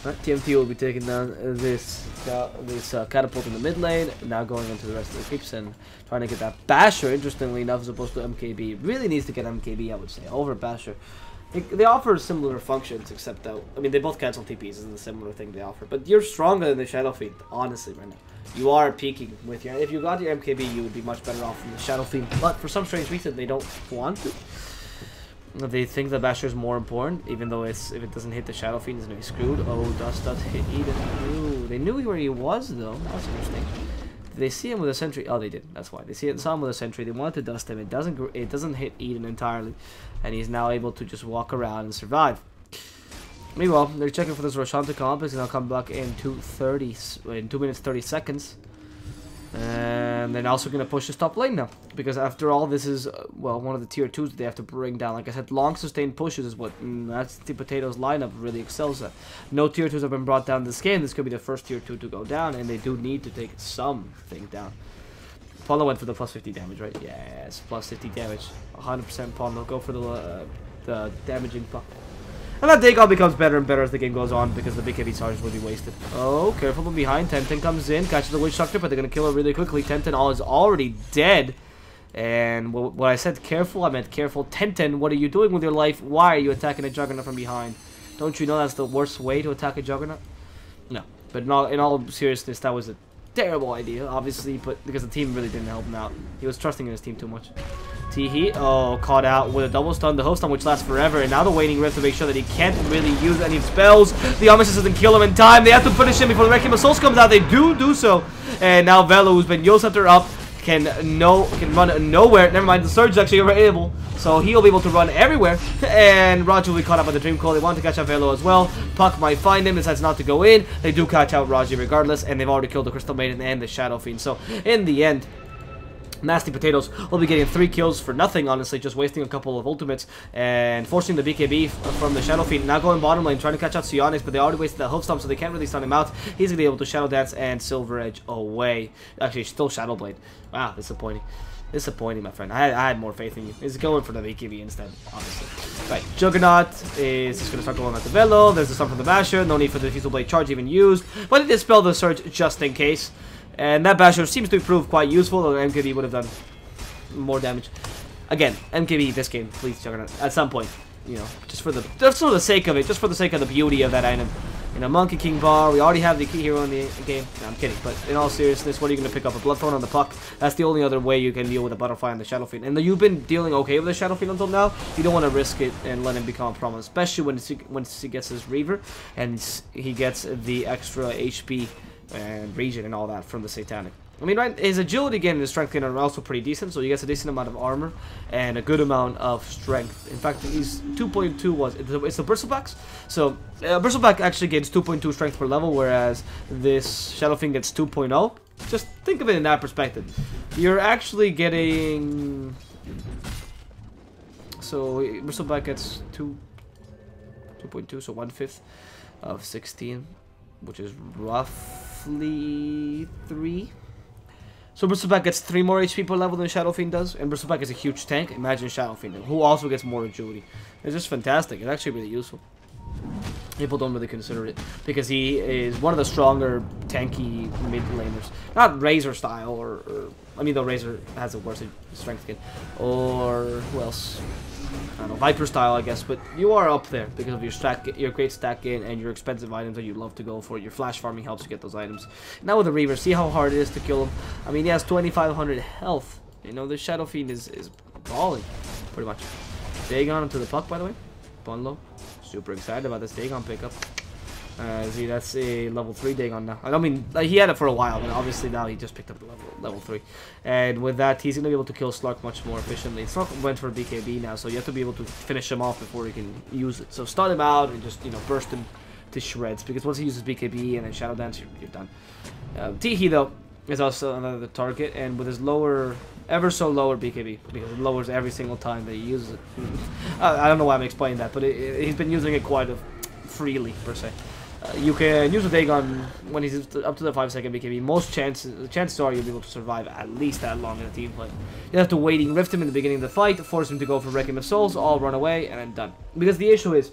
Speaker 1: Right, TMT will be taking down this catapult in the mid lane, now going into the rest of the creeps and trying to get that Basher, interestingly enough, as opposed to MKB. Really needs to get MKB, I would say, over Basher. They offer similar functions, except that, I mean, they both cancel TPs, is a similar thing they offer. But you're stronger than the Shadow Fiend, honestly, right now. You are peaking with your... If you got your MKB, you would be much better off than the Shadow Fiend. But for some strange reason, they don't want to. They think the Basher is more important, even though if it doesn't hit the Shadow Fiend, it's going to be screwed. Oh, Dust does hit Eden. Ooh, they knew where he was, though. That's interesting. Did they see him with a sentry? Oh, they did. That's why. They saw him with a sentry. They wanted to dust him. It doesn't hit Eden entirely. And he's now able to just walk around and survive. Meanwhile, they're checking for this Roshan to come up. He's going to come back in 2 minutes 30 seconds. And they're also going to push his top lane now. Because after all, this is, well, one of the tier 2s that they have to bring down. Like I said, long sustained pushes is what that's the Potatoes lineup really excels at. No tier 2s have been brought down this game. This could be the first tier 2 to go down. And they do need to take something down. Pondo went for the plus 50 damage, right? Yes, plus 50 damage. 100% Pondo. Go for the damaging puck. And that Dagon becomes better and better as the game goes on because the BKB charges will be wasted. Oh, careful from behind. Tenten comes in, catches the Witch Doctor, but they're going to kill her really quickly. Tenten is already dead. And when I said careful, I meant careful. Tenten, what are you doing with your life? Why are you attacking a Juggernaut from behind? Don't you know that's the worst way to attack a Juggernaut? No. But in all seriousness, that was a terrible idea, obviously, but because the team really didn't help him out. He was trusting in his team too much. Teehee, oh, caught out with a double stun, the host stun which lasts forever, and now the waiting rift to make sure that he can't really use any spells. The Omisis doesn't kill him in time. They have to punish him before the Requiem of Souls comes out. They do so. And now Velo, who's been Yo Scepter up, can run nowhere. Never mind, the Surge is actually able, so he'll be able to run everywhere. And Raji will be caught up by the Dream Coil. They want to catch out Velo as well. Puck might find him, decides not to go in. They do catch out Raji regardless, and they've already killed the Crystal Maiden and the Shadow Fiend. So in the end, Nasty Potatoes will be getting 3 kills for nothing, honestly, just wasting a couple of ultimates and forcing the BKB from the Shadow Fiend. Now going bottom lane, trying to catch out Sionis, but they already wasted that Hoof Stomp, so they can't really stun him out. He's going to be able to Shadow Dance and Silver Edge away. Actually, still Shadow Blade. Wow, disappointing. Disappointing, my friend. I had more faith in you. He's going for the BKB instead, obviously. Right, Juggernaut is just going to start going at the Velo. There's the stun from the Basher. No need for the Diffusal Blade charge even used, but it did spell the Surge just in case. And that Basher seems to prove quite useful, though MKB would have done more damage. Again, MKB this game, please, Juggernaut, at some point. You know, just for the sake of it, just for the sake of the beauty of that item. You know, Monkey King Bar, we already have the key hero in the game. No, I'm kidding, but in all seriousness, what are you going to pick up? A Bloodthorn on the puck? That's the only other way you can deal with a Butterfly and the Shadow Fiend. And you've been dealing okay with the Shadow Fiend until now. You don't want to risk it and let him become a problem, especially when he gets his Reaver and he gets the extra HP and regen and all that from the Satanic. I mean, right, his agility gain and his strength gain are also pretty decent, so he gets a decent amount of armor and a good amount of strength. In fact, he's 2.2 it's the Bristlebacks. So Bristleback actually gains 2.2 strength per level, whereas this Shadow Fiend gets 2.0. Just think of it in that perspective. You're actually getting, so Bristleback gets 2.2, so 1/5 of 16, which is roughly 3. So Bristleback gets 3 more HP per level than Shadow Fiend does, and Bristleback is a huge tank. Imagine Shadow Fiend, who also gets more agility. It's just fantastic. It's actually really useful. People don't really consider it because he is one of the stronger tanky mid laners. Not Razor style, or I mean, though Razor has a worse strength gain, or who else? I don't know, Viper style, I guess, but you are up there because of your great stack gain and your expensive items that you love to go for. Your flash farming helps you get those items. Now with the Reaver, see how hard it is to kill him. I mean, he has 2,500 health. You know, the Shadow Fiend is balling, pretty much. Dagon into the puck, by the way. Bunlow. Super excited about this Dagon pickup. See, that's a level 3 Dagon now. I mean, he had it for a while, but obviously now he just picked up the level 3. And with that, he's going to be able to kill Slark much more efficiently. Slark went for BKB now, so you have to be able to finish him off before he can use it. So stun him out and just, you know, burst him to shreds. Because once he uses BKB and then Shadow Dance, you're done. Teehee, though, is also another target, and with his ever so lower BKB, because it lowers every single time that he uses it. I don't know why I'm explaining that, but he's been using it quite freely, per se. You can use a Dagon when he's up to the 5-second BKB. The chances are you'll be able to survive at least that long in a team play. You have to waiting rift him in the beginning of the fight, force him to go for Requiem of Souls, all run away, and then done. Because the issue is,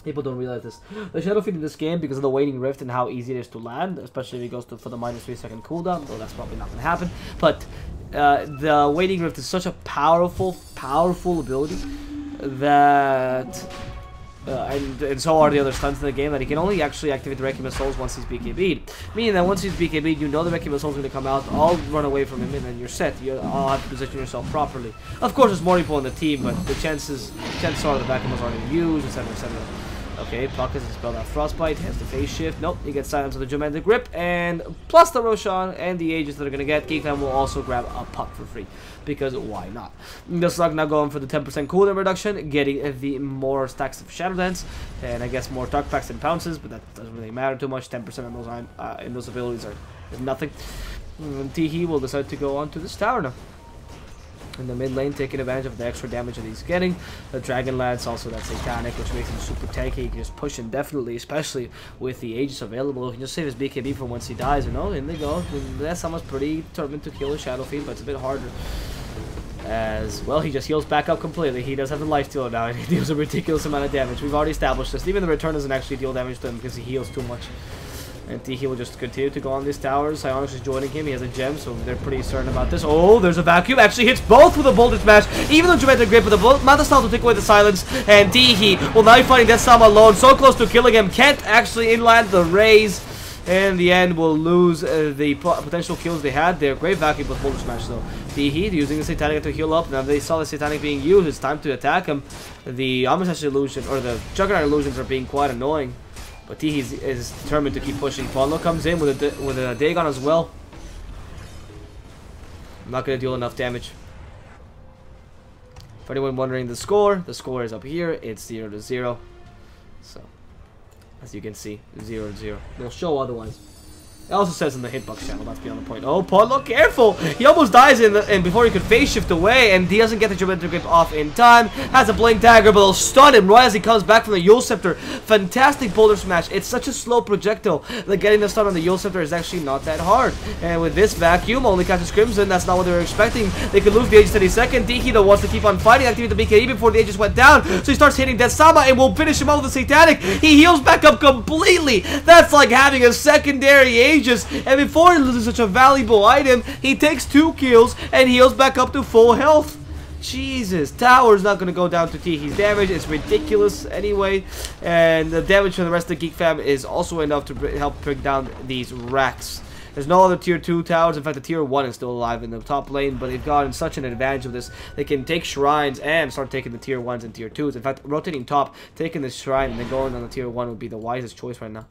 Speaker 1: people don't realize this, the Shadow Fiend in this game, because of the waiting rift and how easy it is to land, especially if he goes for the -3-second cooldown, though that's probably not going to happen, but the waiting rift is such a powerful ability that... and so are the other stuns in the game, that he can only actually activate the Wrecking Missiles once he's BKB'd. Meaning that once he's BKB'd, you know the Wrecking Missile's going to come out, all run away from him, and then you're set. You all have to position yourself properly. Of course, there's more people in the team, but the chances are the Wrecking Missiles aren't used, etc, etc. Okay, Puck has spelled out Frostbite, has the phase shift. Nope, he gets silenced with the Geomantic Grip, and plus the Roshan and the Aegis that are going to get, Geek will also grab a Puck for free. Because why not? The Slug now going for the 10% cooldown reduction, getting the more stacks of Shadow Dance, and I guess more Dark Packs and Pounces, but that doesn't really matter too much. 10% in those abilities is nothing. Teehee will decide to go on to this tower now. In the mid lane, taking advantage of the extra damage that he's getting. The Dragon Lance, also that Satanic, which makes him super tanky. He can just push indefinitely, especially with the Aegis available. He can just save his BKB for once he dies. You know, in they go. That someone's pretty determined to kill a Shadow Fiend, but it's a bit harder. As well, he just heals back up completely. He does have the life stealer now, and he deals a ridiculous amount of damage. We've already established this. Even the return doesn't actually deal damage to him because he heals too much. And Teehee will just continue to go on these towers. Psyonix is joining him. He has a gem, so they're pretty certain about this. Oh, there's a vacuum. Actually hits both with a Boulder Smash. Even though Geomantic Grip, but the Manta Style to take away the silence. And Teehee will now be fighting Death Slam alone. So close to killing him. Can't actually inland the raise. In the end, will lose the potential kills they had there. Great vacuum with Boulder Smash, though. Teehee using the Satanic to heal up. Now they saw the Satanic being used. It's time to attack him. The Omnish illusion, or the Juggernaut illusions, are being quite annoying. But Teehee is determined to keep pushing. Paulo comes in with a Dagon as well. Not going to deal enough damage. For anyone wondering the score is up here. It's 0-0. So, as you can see, 0-0. They'll show otherwise. It also says in the hitbox channel, that's beyond the point. Oh, Paulo, careful! He almost dies and before he could phase shift away, and he doesn't get the Geomantic Grip off in time. Has a Blink Dagger, but it'll stun him right as he comes back from the Yule Scepter. Fantastic Boulder Smash. It's such a slow projectile that getting the stun on the Yule Scepter is actually not that hard. And with this vacuum, only catches Crimson. That's not what they were expecting. They could lose the Aegis any second. Teehee, though, wants to keep on fighting, activate the BKB before the Aegis went down. So he starts hitting Death Sama and will finish him off with the Satanic. He heals back up completely. That's like having a secondary Aegis. And before he loses such a valuable item, he takes 2 kills and heals back up to full health. Jesus, tower's not going to go down to Teehee's damage. It's ridiculous anyway. And the damage from the rest of the Geek fam is also enough to help bring down these racks. There's no other tier 2 towers. In fact, the tier 1 is still alive in the top lane, but they've gotten such an advantage of this. They can take shrines and start taking the tier 1s and tier 2s. In fact, rotating top, taking the shrine and then going on the tier 1 would be the wisest choice right now.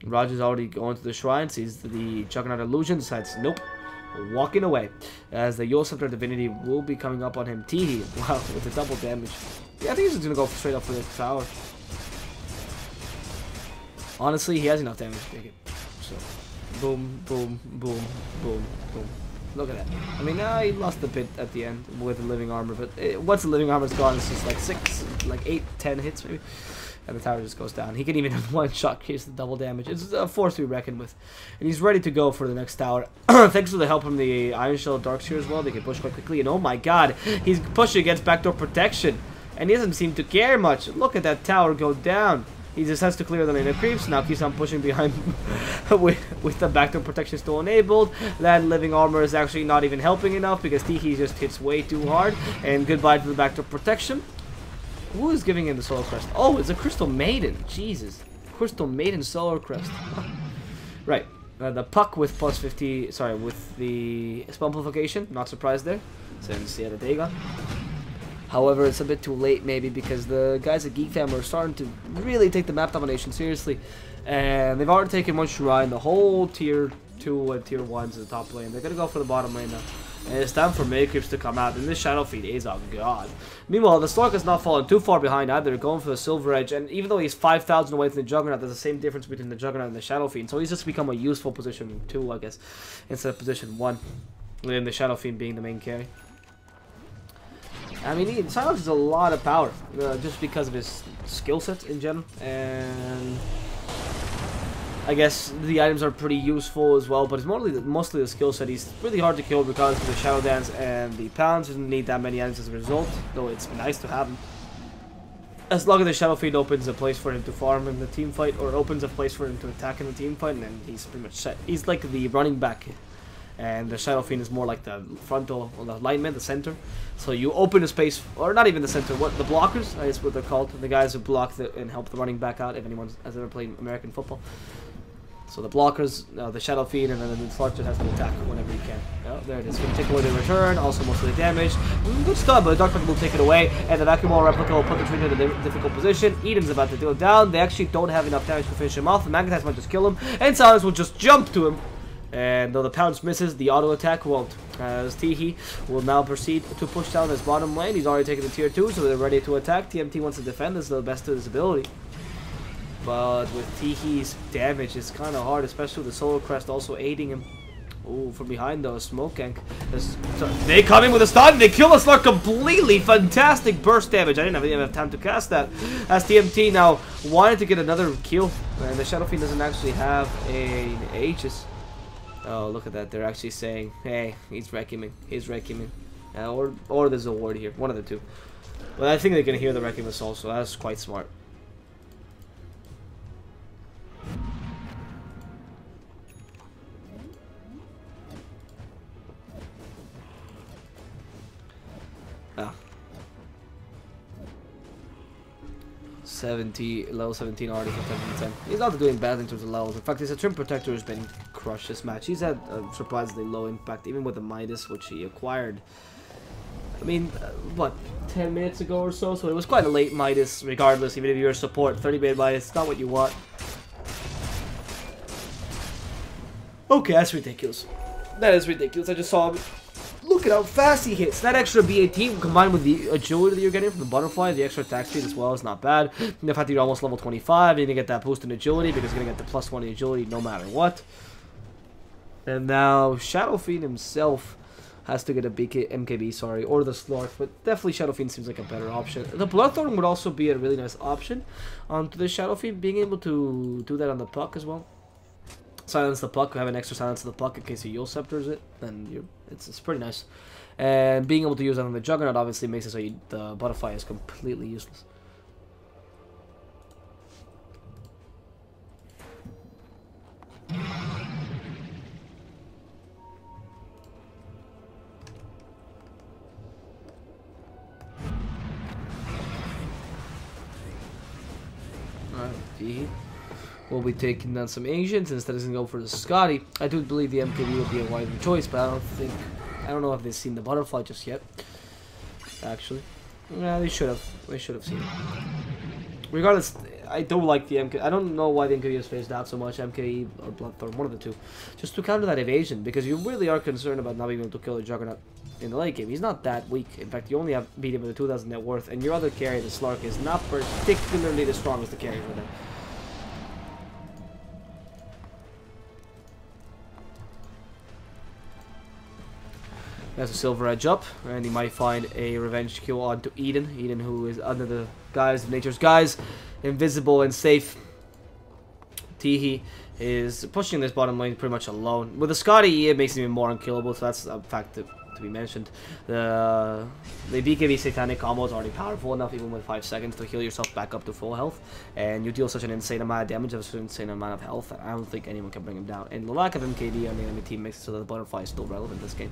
Speaker 1: Roger's already going to the shrine, sees the Juggernaut illusion, decides nope, walking away. As the Yule Scepter Divinity will be coming up on him. Teehee, wow, with the double damage. Yeah, I think he's just going to go straight up for the tower. Honestly, he has enough damage to take it. So, boom, boom, boom, boom, boom. Look at that. I mean, he lost a bit at the end with the living armor, but once the living armor's gone, it's just like 8, 10 hits maybe. And the tower just goes down. He can even one shot case the double damage. It's a force to be reckoned with. And he's ready to go for the next tower. Thanks to the help from the Iron Shell Darkseer as well. They can push quite quickly. And oh my god, he's pushing against backdoor protection. And he doesn't seem to care much. Look at that tower go down. He just has to clear the lane of creeps. Now keeps on pushing behind with the backdoor protection still enabled. That living armor is actually not even helping enough because Teehee just hits way too hard. And goodbye to the backdoor protection. Who is giving him the Solar Crest? Oh, it's a Crystal Maiden. Jesus. Crystal Maiden Solar Crest. Right. The Puck with plus 50... Sorry, with the Spamplification. Not surprised there. Since he had a Dagon. However, it's a bit too late maybe because the guys at Geek Fam are starting to really take the map domination seriously. And they've already taken one shrine. The whole tier 2 and tier 1s in the top lane. They're going to go for the bottom lane now. And it's time for Maycreeps to come out, and this Shadow Fiend is a god. Meanwhile, the Stork has not fallen too far behind either. They're going for the Silver Edge, and even though he's 5,000 away from the Juggernaut, there's the same difference between the Juggernaut and the Shadow Fiend. So he's just become a useful position 2, I guess, instead of position 1. And the Shadow Fiend being the main carry. I mean, Silence has a lot of power, just because of his skill sets in general, and I guess the items are pretty useful as well, but it's mostly the skill set. He's really hard to kill because of the Shadow Dance and the Pounds. Doesn't need that many items as a result, though it's nice to have him. As long as the Shadow Fiend opens a place for him to farm in the team fight, or opens a place for him to attack in the team fight, and then he's pretty much set. He's like the running back and the Shadow Fiend is more like the frontal, or the lineman, the center. So you open a space, or not even the center, the blockers, is what they're called, the guys who block and help the running back out, if anyone has ever played American football. So the blockers, the Shadow Fiend, and then the Slark just has to attack whenever you can. Oh, there it is. Going to take away the return, also most of the damage. Good stuff, but the Dark Replica will take it away, and the Vacuum Ball Replica will put the Tree in a difficult position. Eden's about to deal down. They actually don't have enough damage to finish him off. The Magnetize might just kill him, and Silence will just jump to him. And though the Pounce misses, the auto attack won't. As Teehee will now proceed to push down his bottom lane. He's already taken the tier 2, so they're ready to attack. TMT wants to defend. This is the best of his ability. But with Teehee's damage, it's kind of hard, especially with the Solar Crest also aiding him. Ooh, from behind though, Smoke Gank. They come in with a stun, they kill the Slark completely. Fantastic burst damage. I didn't even have time to cast that. As TMT now wanted to get another kill. And the Shadow Fiend doesn't actually have an Aegis. Oh, look at that. They're actually saying, hey, he's wrecking me. He's wrecking me. Or there's a ward here. One of the two. But I think they can hear the wrecking assault, so that's quite smart. Ah. Level 17 already for 10. He's not doing bad in terms of levels. In fact, his Trim Protector has been crushed this match. He's had a surprisingly low impact, even with the Midas, which he acquired. I mean, what, 10 minutes ago or so? So it was quite a late Midas, regardless, even if you're a support. 30-minute Midas, it's not what you want. Okay, that's ridiculous. That is ridiculous. I just saw him. Look at how fast he hits. That extra BAT combined with the agility that you're getting from the butterfly, the extra attack speed as well is not bad. The fact that you're almost level 25, you're going to get that boost in agility because you're going to get the plus 20 agility no matter what. And now Shadow Fiend himself has to get a MKB, sorry, or the Slark, but definitely Shadow Fiend seems like a better option. The Bloodthorn would also be a really nice option onto the Shadow Fiend, being able to do that on the puck as well. Silence the puck, have an extra silence to the puck in case he Yule Scepters it, then it's pretty nice. And being able to use that on the Juggernaut obviously makes it so the Butterfly is completely useless. Alright, we'll be taking down some Asians instead of going to go for the Scotty. I do believe the MKB would be a wiser choice, but I don't know if they've seen the Butterfly just yet. Actually, yeah, they should have. They should have seen it. Regardless, I don't like the MK. I don't know why the MKB is phased out so much. MKE or Bloodthorn, one of the two, just to counter that evasion, because you really are concerned about not being able to kill a Juggernaut in the late game. He's not that weak. In fact, you only have beat him with a 2,000 net worth, and your other carry, the Slark, is not particularly the strongest to carry for them. That's a Silver Edge up, and he might find a revenge kill onto Eden. Eden, who is under the guise of nature's guise, invisible and safe. Teehee is pushing this bottom lane pretty much alone. With the Scotty, it makes him even more unkillable, so that's a fact to be mentioned. The BKB Satanic combo is already powerful enough, even with 5 seconds, to heal yourself back up to full health. And you deal such an insane amount of damage, such an insane amount of health, I don't think anyone can bring him down. And the lack of MKD on the enemy team makes it so that the Butterfly is still relevant this game.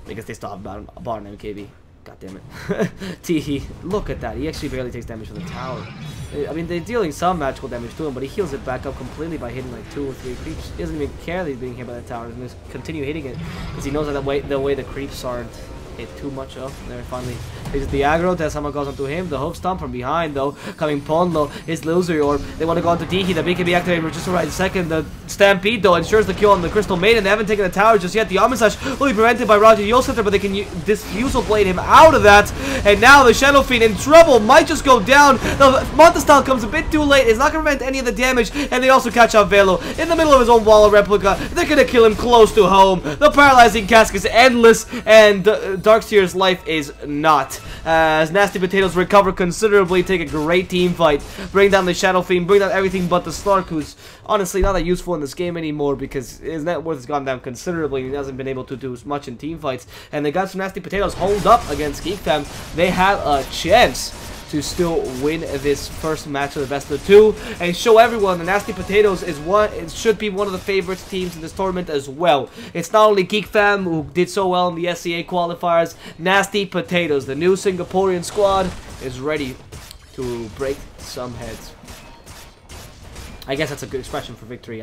Speaker 1: Because they still have bought an MKB. God damn it. Teehee, look at that. He actually barely takes damage from the tower. I mean, they're dealing some magical damage to him, but he heals it back up completely by hitting like 2 or 3 creeps. He doesn't even care that he's being hit by the tower. He's going to continue hitting it because he knows that the way the creeps aren't hit too much of. And there finally is the aggro that someone goes onto him. The hook stomp from behind though, coming Ponlo, his Illusory Orb. They want to go onto Teehee. The BKB activated just right second. The Stampede though ensures the kill on the Crystal Maiden. They haven't taken the tower just yet. The Almond Slash will be prevented by Roger Yule Scepter, but they can Diffusal Blade him out of that. And now the Shadow Fiend in trouble, might just go down. The Montestyle comes a bit too late. It's not going to prevent any of the damage, and they also catch out Velo in the middle of his own wall of replica. They're going to kill him close to home. The Paralyzing Cask is endless, and Darkseer's life is not. As Nasty Potatoes recover considerably, take a great team fight, bring down the Shadow Fiend, bring down everything but the Slark, who's honestly not that useful in this game anymore because his net worth has gone down considerably and he hasn't been able to do as much in team fights. And they got some Nasty Potatoes hold up against Geek Fam. They have a chance. to still win this first match of the best of 2 and show everyone the Nasty Potatoes is it should be one of the favorite teams in this tournament as well. It's not only Geek Fam who did so well in the SCA qualifiers. Nasty Potatoes, the new Singaporean squad, is ready to break some heads. I guess that's a good expression for victory.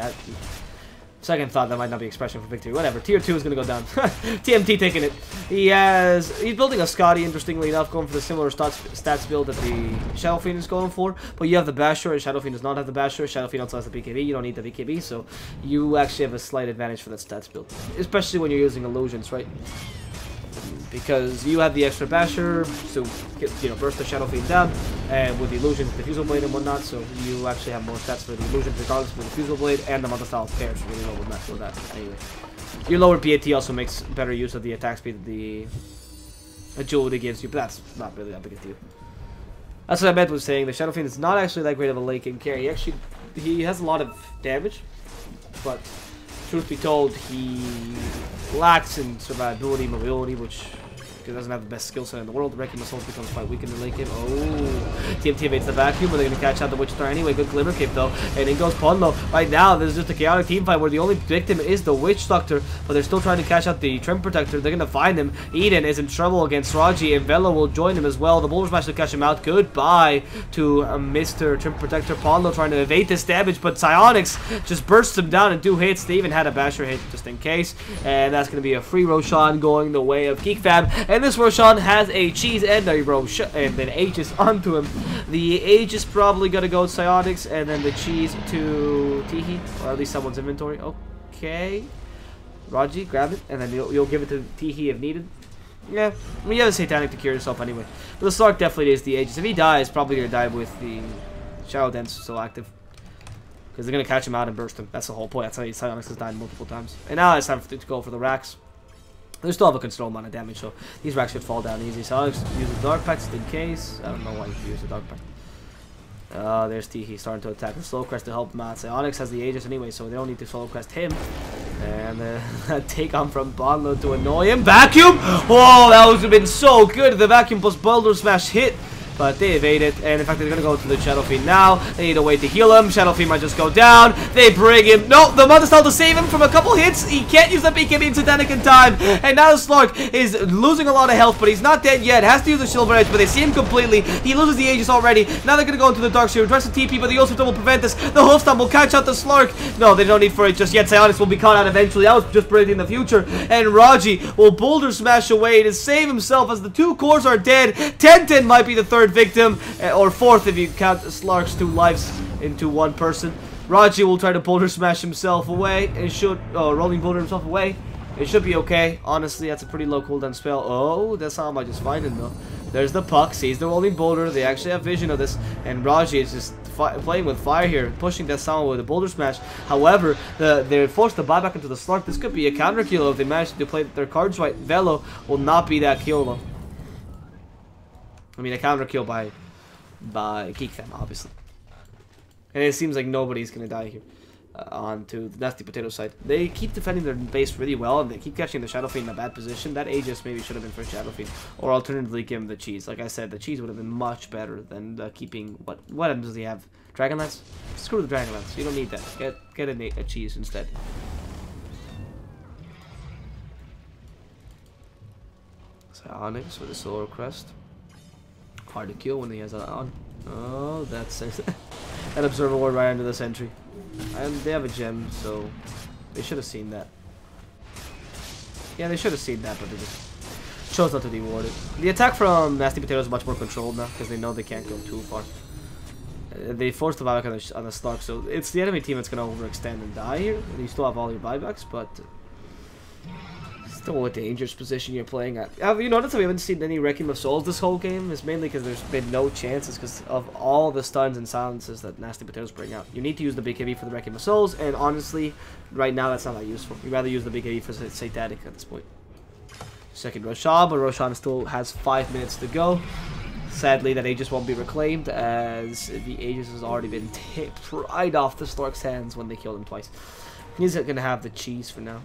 Speaker 1: Second thought, that might not be expression for victory. Whatever. Tier 2 is going to go down. TMT taking it. He's building a Scotty, interestingly enough, going for the similar stats build that the Shadow Fiend is going for. But you have the Basher, and Shadow Fiend does not have the Basher. Shadow Fiend also has the BKB. You don't need the BKB, so you actually have a slight advantage for that stats build. Especially when you're using illusions, right? Because you have the extra Basher to burst the Shadow Fiend down, and with the illusions, the Fusel Blade and whatnot, so you actually have more stats for the illusions regardless of the Fusel Blade, and the Manta Style pairs really low with that. Anyway, your lower PAT also makes better use of the attack speed that the agility gives you, but that's not really that big a deal. That's what I meant with saying the Shadow Fiend is not actually that great of a late game carry. He has a lot of damage, but truth be told, he lacks in survivability, mobility, which he doesn't have the best skill set in the world. The Wrecking Assault becomes quite weak in the late game. Oh, TMT evades the vacuum, but they're going to catch out the Witch Star anyway. Good Glimmer Cape though, and in goes Ponlo. Right now, there's just a chaotic team fight where the only victim is the Witch Doctor, but they're still trying to catch out the Trim Protector. They're going to find him. Eden is in trouble against Raji, and Velo will join him as well. The Boulder Smash will catch him out. Goodbye to Mr. Trim Protector. Ponlo trying to evade this damage, but Psyonix just bursts him down in 2 hits. They even had a Basher hit just in case, and that's going to be a free Roshan going the way of Geek Fam. And this Roshan has a cheese and a and then Aegis onto him. The Aegis probably gonna go Psyonix, and then the cheese to Teehee, or at least someone's inventory. Okay, Raji, grab it, and then you'll give it to Teehee if needed. Yeah, I mean, you have a Satanic to cure yourself anyway. But the Slark definitely is the Aegis. If he dies, probably gonna die with the Shadow Dance still active, because they're gonna catch him out and burst him. That's the whole point. That's how Psyonix has died multiple times. And now it's time to go for the racks. They still have a considerable amount of damage, so these racks should fall down easy. So I'll use the Dark Pack just in case. I don't know why you use the Dark Pack. There's Teehee starting to attack the Slow Crest to help him out. Psyonix has the Aegis anyway, so they don't need to Slow Crest him. And a take on from Bonlo to annoy him. Vacuum! Oh, that would have been so good. The Vacuum plus Boulder Smash hit. But they evade it, and in fact they're going to go to the Shadow Fiend now. They need a way to heal him. Shadow Fiend might just go down. They bring him. No, the Manta Style to save him from a couple hits. He can't use that BKB in Satanic in time. And now the Slark is losing a lot of health, but he's not dead yet. Has to use the Silver Edge, but they see him completely. He loses the Aegis already. Now they're going to go into the Dark Sphere, address the TP, but the Ultimate will prevent this. The Hoofstomp will catch out the Slark. No, they don't need for it just yet. Psyonix will be caught out eventually. That was just predicting the future. And Raji will Boulder Smash away to save himself as the 2 cores are dead. 10-10 might be the 3rd victim. Or 4th if you count Slark's 2 lives into 1 person. Raji will try to Boulder Smash himself away. It should, rolling Boulder himself away. It should be okay. Honestly, that's a pretty low cooldown spell. Oh, that's how I might just find him though. There's the puck, sees the rolling Boulder. They actually have vision of this, and Raji is just playing with fire here, pushing that sound with a Boulder Smash. However, they're forced to buy back into the Slark. This could be a counter kill if they manage to play their cards right. Velo will not be that kill though. I mean, a counter kill by Geek Fam, obviously. And it seems like nobody's gonna die here. Onto the Nasty Potato side. They keep defending their base really well, and they keep catching the Shadow Fiend in a bad position. That Aegis maybe should have been for Shadow Fiend, or alternatively give him the cheese. Like I said, the cheese would have been much better than keeping what items does he have? Dragon Lance? Screw the Dragon Lance. You don't need that. Get a cheese instead. Psyonix with a Solar Crest. Hard to kill when he has that on. Oh, that's an Observer Ward right under the sentry. And they have a gem, so they should have seen that. Yeah, they should have seen that, but they just chose not to reward it. The attack from Nasty Potato is much more controlled now, because they know they can't go too far. They forced the buyback on the Slark, so it's the enemy team that's going to overextend and die here. You still have all your buybacks, but still a dangerous position you're playing at. Have you noticed that we haven't seen any Wrecking of Souls this whole game? It's mainly because there's been no chances because of all the stuns and silences that Nasty Potatoes bring out. You need to use the BKB for the Wrecking of Souls, and honestly, right now that's not that useful. You'd rather use the BKB for Satanic at this point. Second Roshan, but Roshan still has 5 minutes to go. Sadly, that Aegis won't be reclaimed, as the Aegis has already been tipped right off the Slark's hands when they killed him twice. He's going to have the cheese for now.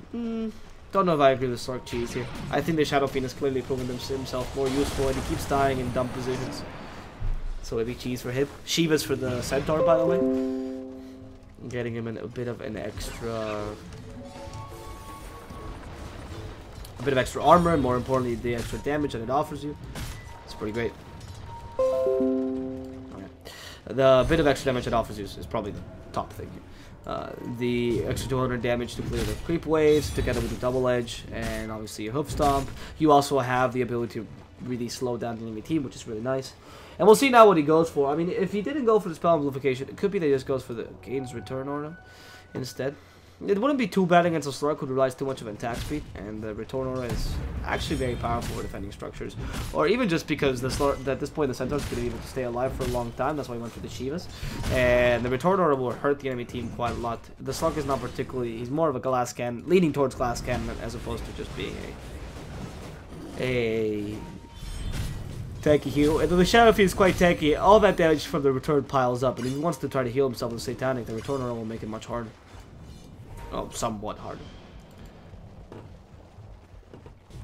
Speaker 1: Don't know if I agree with Slark cheese here. I think the Shadow Fiend has clearly proven himself more useful, and he keeps dying in dumb positions. So a big cheese for him. Shivas for the Centaur, by the way. Getting him a bit of extra armor, and more importantly, the extra damage that it offers you. It's pretty great. Okay. The bit of extra damage it offers you is probably the top thing here. The extra 200 damage to clear the creep waves, together with the double edge, and obviously a hoof stomp. You also have the ability to really slow down the enemy team, which is really nice. And we'll see now what he goes for. I mean, if he didn't go for the spell amplification, it could be that he just goes for the gains return aura instead. It wouldn't be too bad against a Slurk who relies too much of attack speed, and the return aura is actually very powerful for defending structures. Or even just because the Slurk, at this point the Centaur's going to be able to stay alive for a long time, that's why he went for the Shivas. And the return aura will hurt the enemy team quite a lot. The Slurk is not particularly, he's more of a glass cannon, leaning towards glass cannon as opposed to just being a tanky hero. And the Shadow Fiend is quite tanky. All that damage from the return piles up, and if he wants to try to heal himself with Satanic, the return aura will make it much harder. Oh, somewhat harder.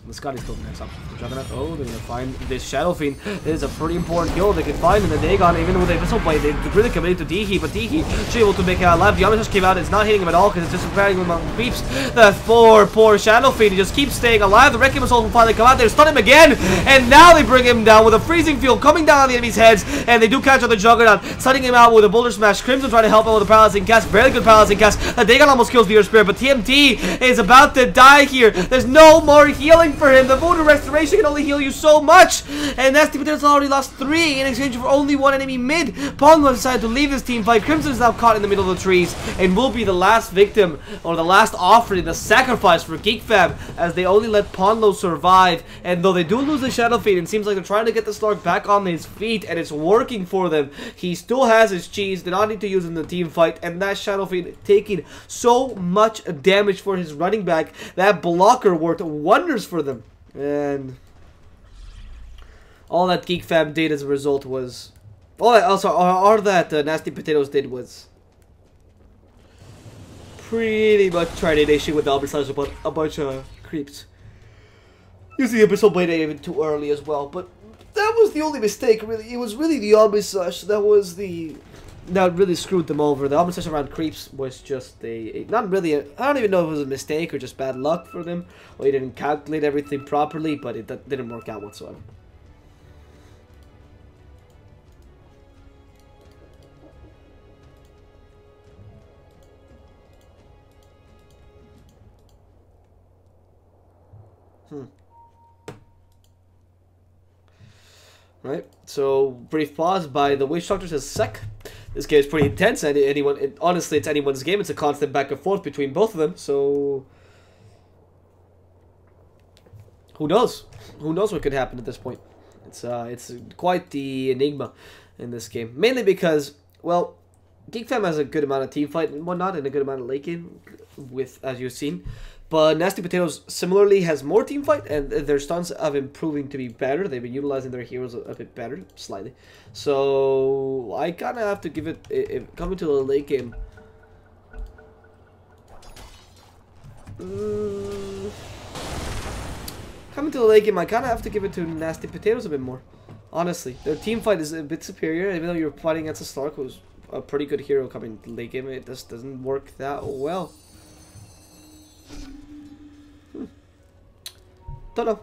Speaker 1: The Scotty's still the next option for Juggernaut. Oh, they're gonna find this Shadow Fiend. This is a pretty important kill they can find in the Dagon, even with a Vessel Blade. They really committed to Dehe, but Dehe should be able to make it alive. The Omnish came out, it's not hitting him at all because it's just preparing him on creeps. The poor Shadow Fiend, he just keeps staying alive. The Wrecking Assault will finally come out there, stun him again, and now they bring him down with a freezing field coming down on the enemy's heads, and they do catch on the Juggernaut, stunning him out with a Boulder Smash. Crimson trying to help him with a paralyzing cast, very good paralyzing cast. The Dagon almost kills the Earth Spirit, but TMT is about to die here. There's no more healing for him. The Voodoo Restoration can only heal you so much, and Nasty Potatoes already lost 3 in exchange for only 1 enemy mid. Ponlo decided to leave this team fight. Crimson is now caught in the middle of the trees and will be the last victim, or the last offering, the sacrifice for Geek Fam, as they only let Ponlo survive. And though they do lose the Shadow Fiend, it seems like they're trying to get the Slark back on his feet, and it's working for them. He still has his cheese, they don't need to use in the team fight, and that Shadow Fiend taking so much damage for his running back. That blocker worked wonders for them. And all that Geek Fam did as a result was, all that Nasty Potatoes did was pretty much try to initiate with the Abyssal about a bunch of creeps. Using the Abyssal Blade even too early as well, but that was the only mistake really. It was really the Omnisash that really screwed them over. The Omnisash around creeps was just not really I don't even know if it was a mistake or just bad luck for them, or they didn't calculate everything properly, but it didn't work out whatsoever. Right, so brief pause by the Witch Doctor says sec. This game is pretty intense, and honestly, it's anyone's game. It's a constant back and forth between both of them, so who knows? Who knows what could happen at this point? It's quite the enigma in this game, mainly because, well, Geek Fam has a good amount of team fight and whatnot, and a good amount of late game, as you've seen. But Nasty Potatoes similarly has more team fight, and their stunts have improving to be better. They've been utilizing their heroes a bit better, slightly. So I kind of have to give it, coming to the late game. Coming to the late game, I kind of have to give it to Nasty Potatoes a bit more. Honestly, their team fight is a bit superior, even though you're fighting against a Stark who's a pretty good hero coming late game. It just doesn't work that well. Don't know.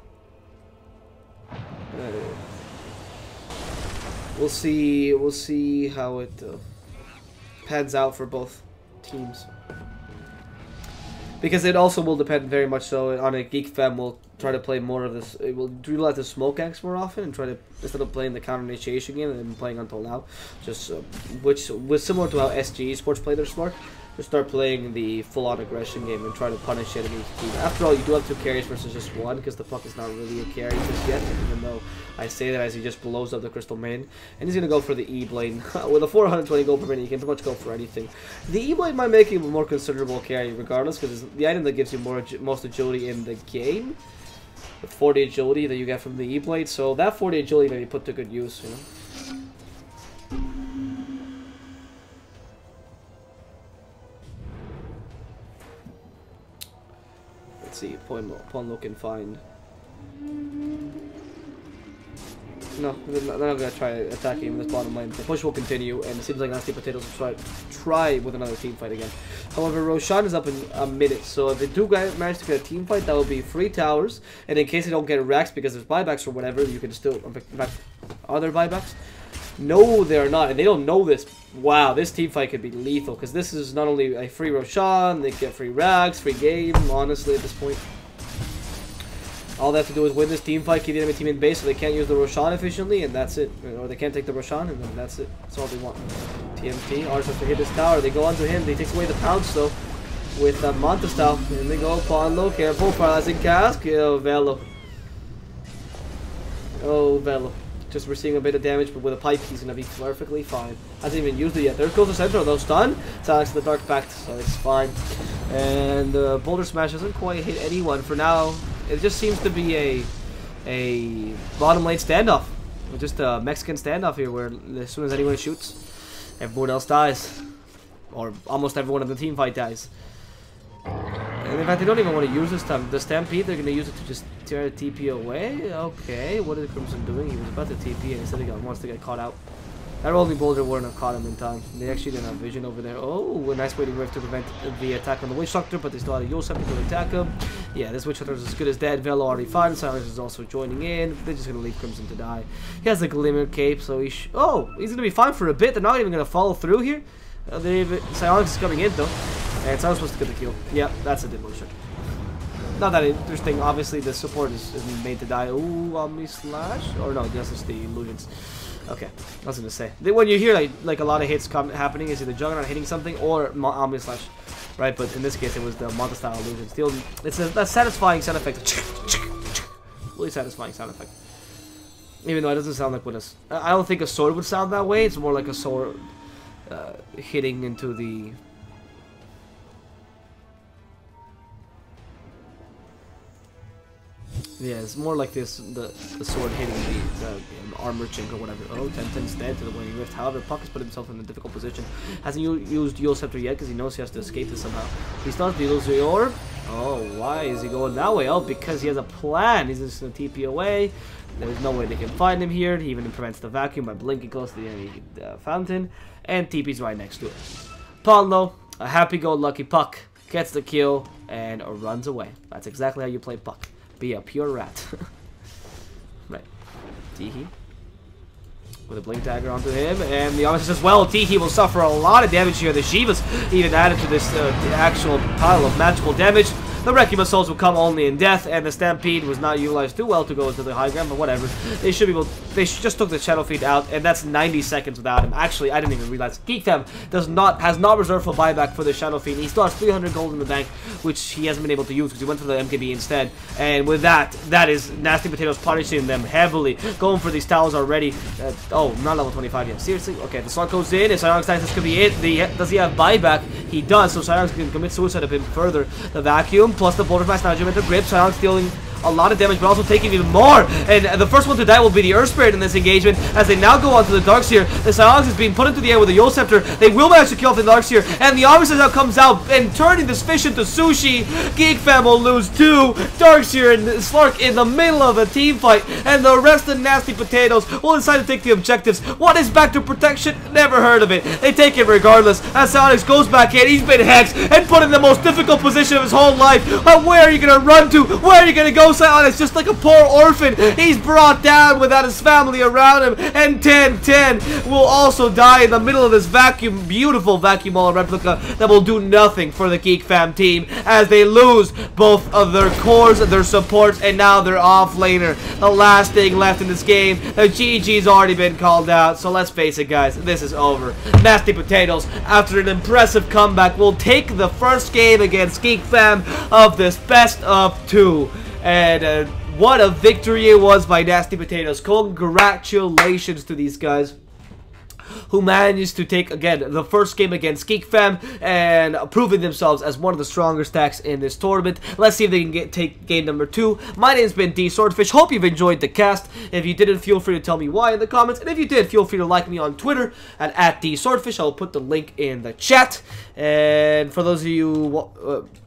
Speaker 1: We'll see how it pans out for both teams, because it also will depend very much so on a Geek Fam will try to play more of this. It will utilize the smoke axe more often and try to, instead of playing the counter initiation game that they've been playing until now, just which was similar to how SG Esports play their Slark. To start playing the full-on aggression game and try to punish enemies team. After all, you do have 2 carries versus just 1, because the puck is not really a carry just yet, even though I say that as he just blows up the Crystal Main. And he's going to go for the E-Blade. With a 420 gold per minute, he can pretty much go for anything. The E-Blade might make him a more considerable carry regardless, because it's the item that gives you most agility in the game. With 40 agility that you get from the E-Blade, so that 40 agility may be put to good use, you know. Let's see, Ponlo can find. No, they're not going to try attacking this bottom lane. The push will continue, and it seems like Nasty Potatoes will try with another team fight again. However, Roshan is up in a minute, so if they do manage to get a team fight, that will be 3 towers. And in case they don't get racks because there's buybacks or whatever, you can still... In fact, are there buybacks? No, they're not, and they don't know this. Wow, this team fight could be lethal, because this is not only a free Roshan, they get free racks, free game, honestly, at this point. All they have to do is win this team fight, keep the enemy team in base so they can't use the Roshan efficiently, and that's it. Or they can't take the Roshan, and then that's it. That's all they want. TMT, Arch has to hit his tower. They go onto him. They take away the pounce, though, with Manta style. And they go, Pawn low, careful, paralyzing cask. Oh, Velo. Oh, Velo. Just we're seeing a bit of damage, but with a pipe, he's going to be perfectly fine. Hasn't even used it yet. There goes the Sentinel, though. Stun. Alex the Dark Pact, so it's fine. And Boulder Smash doesn't quite hit anyone for now. It just seems to be a bottom lane standoff. Just a Mexican standoff here, where as soon as anyone shoots, everyone else dies. Or almost everyone in the team fight dies. And in fact, they don't even want to use this time. The Stampede, they're going to use it to just tear the TP away. Okay, what is Crimson doing? He was about to TP and instead he wants to get caught out. That rolling boulder wouldn't have caught him in time. They actually didn't have vision over there. Oh, a nice waiting rift to prevent the attack on the Witch Doctor, but they still had a Yule Scepter to attack him. Yeah, this Witch Doctor is as good as dead. Velo already fine. Silence is also joining in. They're just going to leave Crimson to die. He has a Glimmer Cape, so he's going to be fine for a bit. They're not even going to follow through here. Psionics is coming in, though. And it's not supposed to get the kill. Yeah, that's a demotion. Not that interesting. Obviously, the support is made to die. Ooh, Omni Slash? Or no, this is the illusions. Okay, I was gonna say. When you hear like a lot of hits happening, is either Juggernaut hitting something or Omni Slash, right? But in this case, it was the Manta style illusion. Still, it's a satisfying sound effect. Really satisfying sound effect. Even though it doesn't sound like what I don't think a sword would sound that way. It's more like a sword hitting into the. Yeah, it's more like this, the sword hitting the armor chink or whatever. Oh, 10-10's dead to the Waning Rift. However, Puck has put himself in a difficult position. Hasn't used Yule Scepter yet because he knows he has to escape this somehow. He starts to use the orb. Oh, why is he going that way? Oh, because he has a plan. He's just going to TP away. There's no way they can find him here. He even prevents the vacuum by blinking close to the enemy fountain. And TP's right next to it. Ponlo, a happy-go-lucky Puck, gets the kill and runs away. That's exactly how you play Puck. Be a pure rat. Right. Teehee. With a blink dagger onto him, and the Omnis as well. Teehee will suffer a lot of damage here. The Shivas even added to this the actual pile of magical damage. The Wrecking Souls will come only in death, and the Stampede was not utilized too well to go into the high ground, but whatever. They should be able. They just took the Shadow Feed out, and that's 90 seconds without him. Actually, I didn't even realize. Geek Fam has not reserved for buyback for the Shadow Feed. He still has 300 gold in the bank, which he hasn't been able to use because he went for the MKB instead. And with that is Nasty Potatoes punishing them heavily, going for these towers already. Oh, not level 25 yet. Seriously? Okay, the sun goes in, and Psionics thinks this could be it. Does he have buyback? He does, so Psionics can commit suicide a bit further. The vacuum plus the Boulder Smash management into grip. Psionics dealing a lot of damage, but also taking even more. And the first one to die will be the Earth Spirit in this engagement, as they now go onto the Darkseer. The Psionics is being put into the air with the Yule Scepter. They will manage to kill off the Darkseer, and the Omnis now comes out and turning this fish into sushi. Geek Fam will lose 2. Darkseer and Slark in the middle of a team fight, and the rest of Nasty Potatoes will decide to take the objectives. What is back to protection? Never heard of it. They take it regardless, as Psionics goes back in. He's been hexed and put in the most difficult position of his whole life. Where are you going to run to? Where are you going to go? Psionics just like a poor orphan. He's brought down without his family around him, and 10-10 will also die in the middle of this vacuum, beautiful vacuum ball replica that will do nothing for the Geek Fam team as they lose both of their cores, their supports, and now their off laner. The last thing left in this game, the GG's already been called out, so let's face it, guys, this is over. Nasty Potatoes, after an impressive comeback, will take the first game against Geek Fam of this best of 2. And what a victory it was by Nasty Potatoes. Congratulations to these guys who managed to take, again, the first game against Geek Fam and proving themselves as one of the stronger stacks in this tournament. Let's see if they can take game number 2. My name's been DSwordfish. Hope you've enjoyed the cast. If you didn't, feel free to tell me why in the comments. And if you did, feel free to like me on Twitter at DSwordfish. I'll put the link in the chat. And for those of you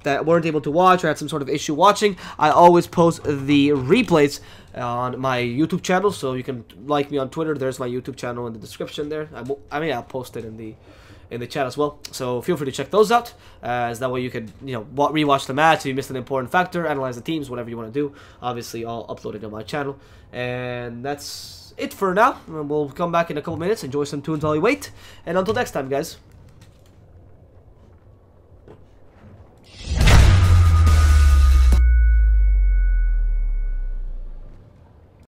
Speaker 1: that weren't able to watch or had some sort of issue watching, I always post the replays on my YouTube channel, so you can like me on Twitter. There's my YouTube channel in the description there. I mean, I'll post it in the chat as well, so feel free to check those out, as that way you can, you know, rewatch the match if you missed an important factor, analyze the teams, whatever you want to do. Obviously, I'll upload it on my channel, and that's it for now. We'll come back in a couple minutes, enjoy some tunes while you wait, and until next time, guys,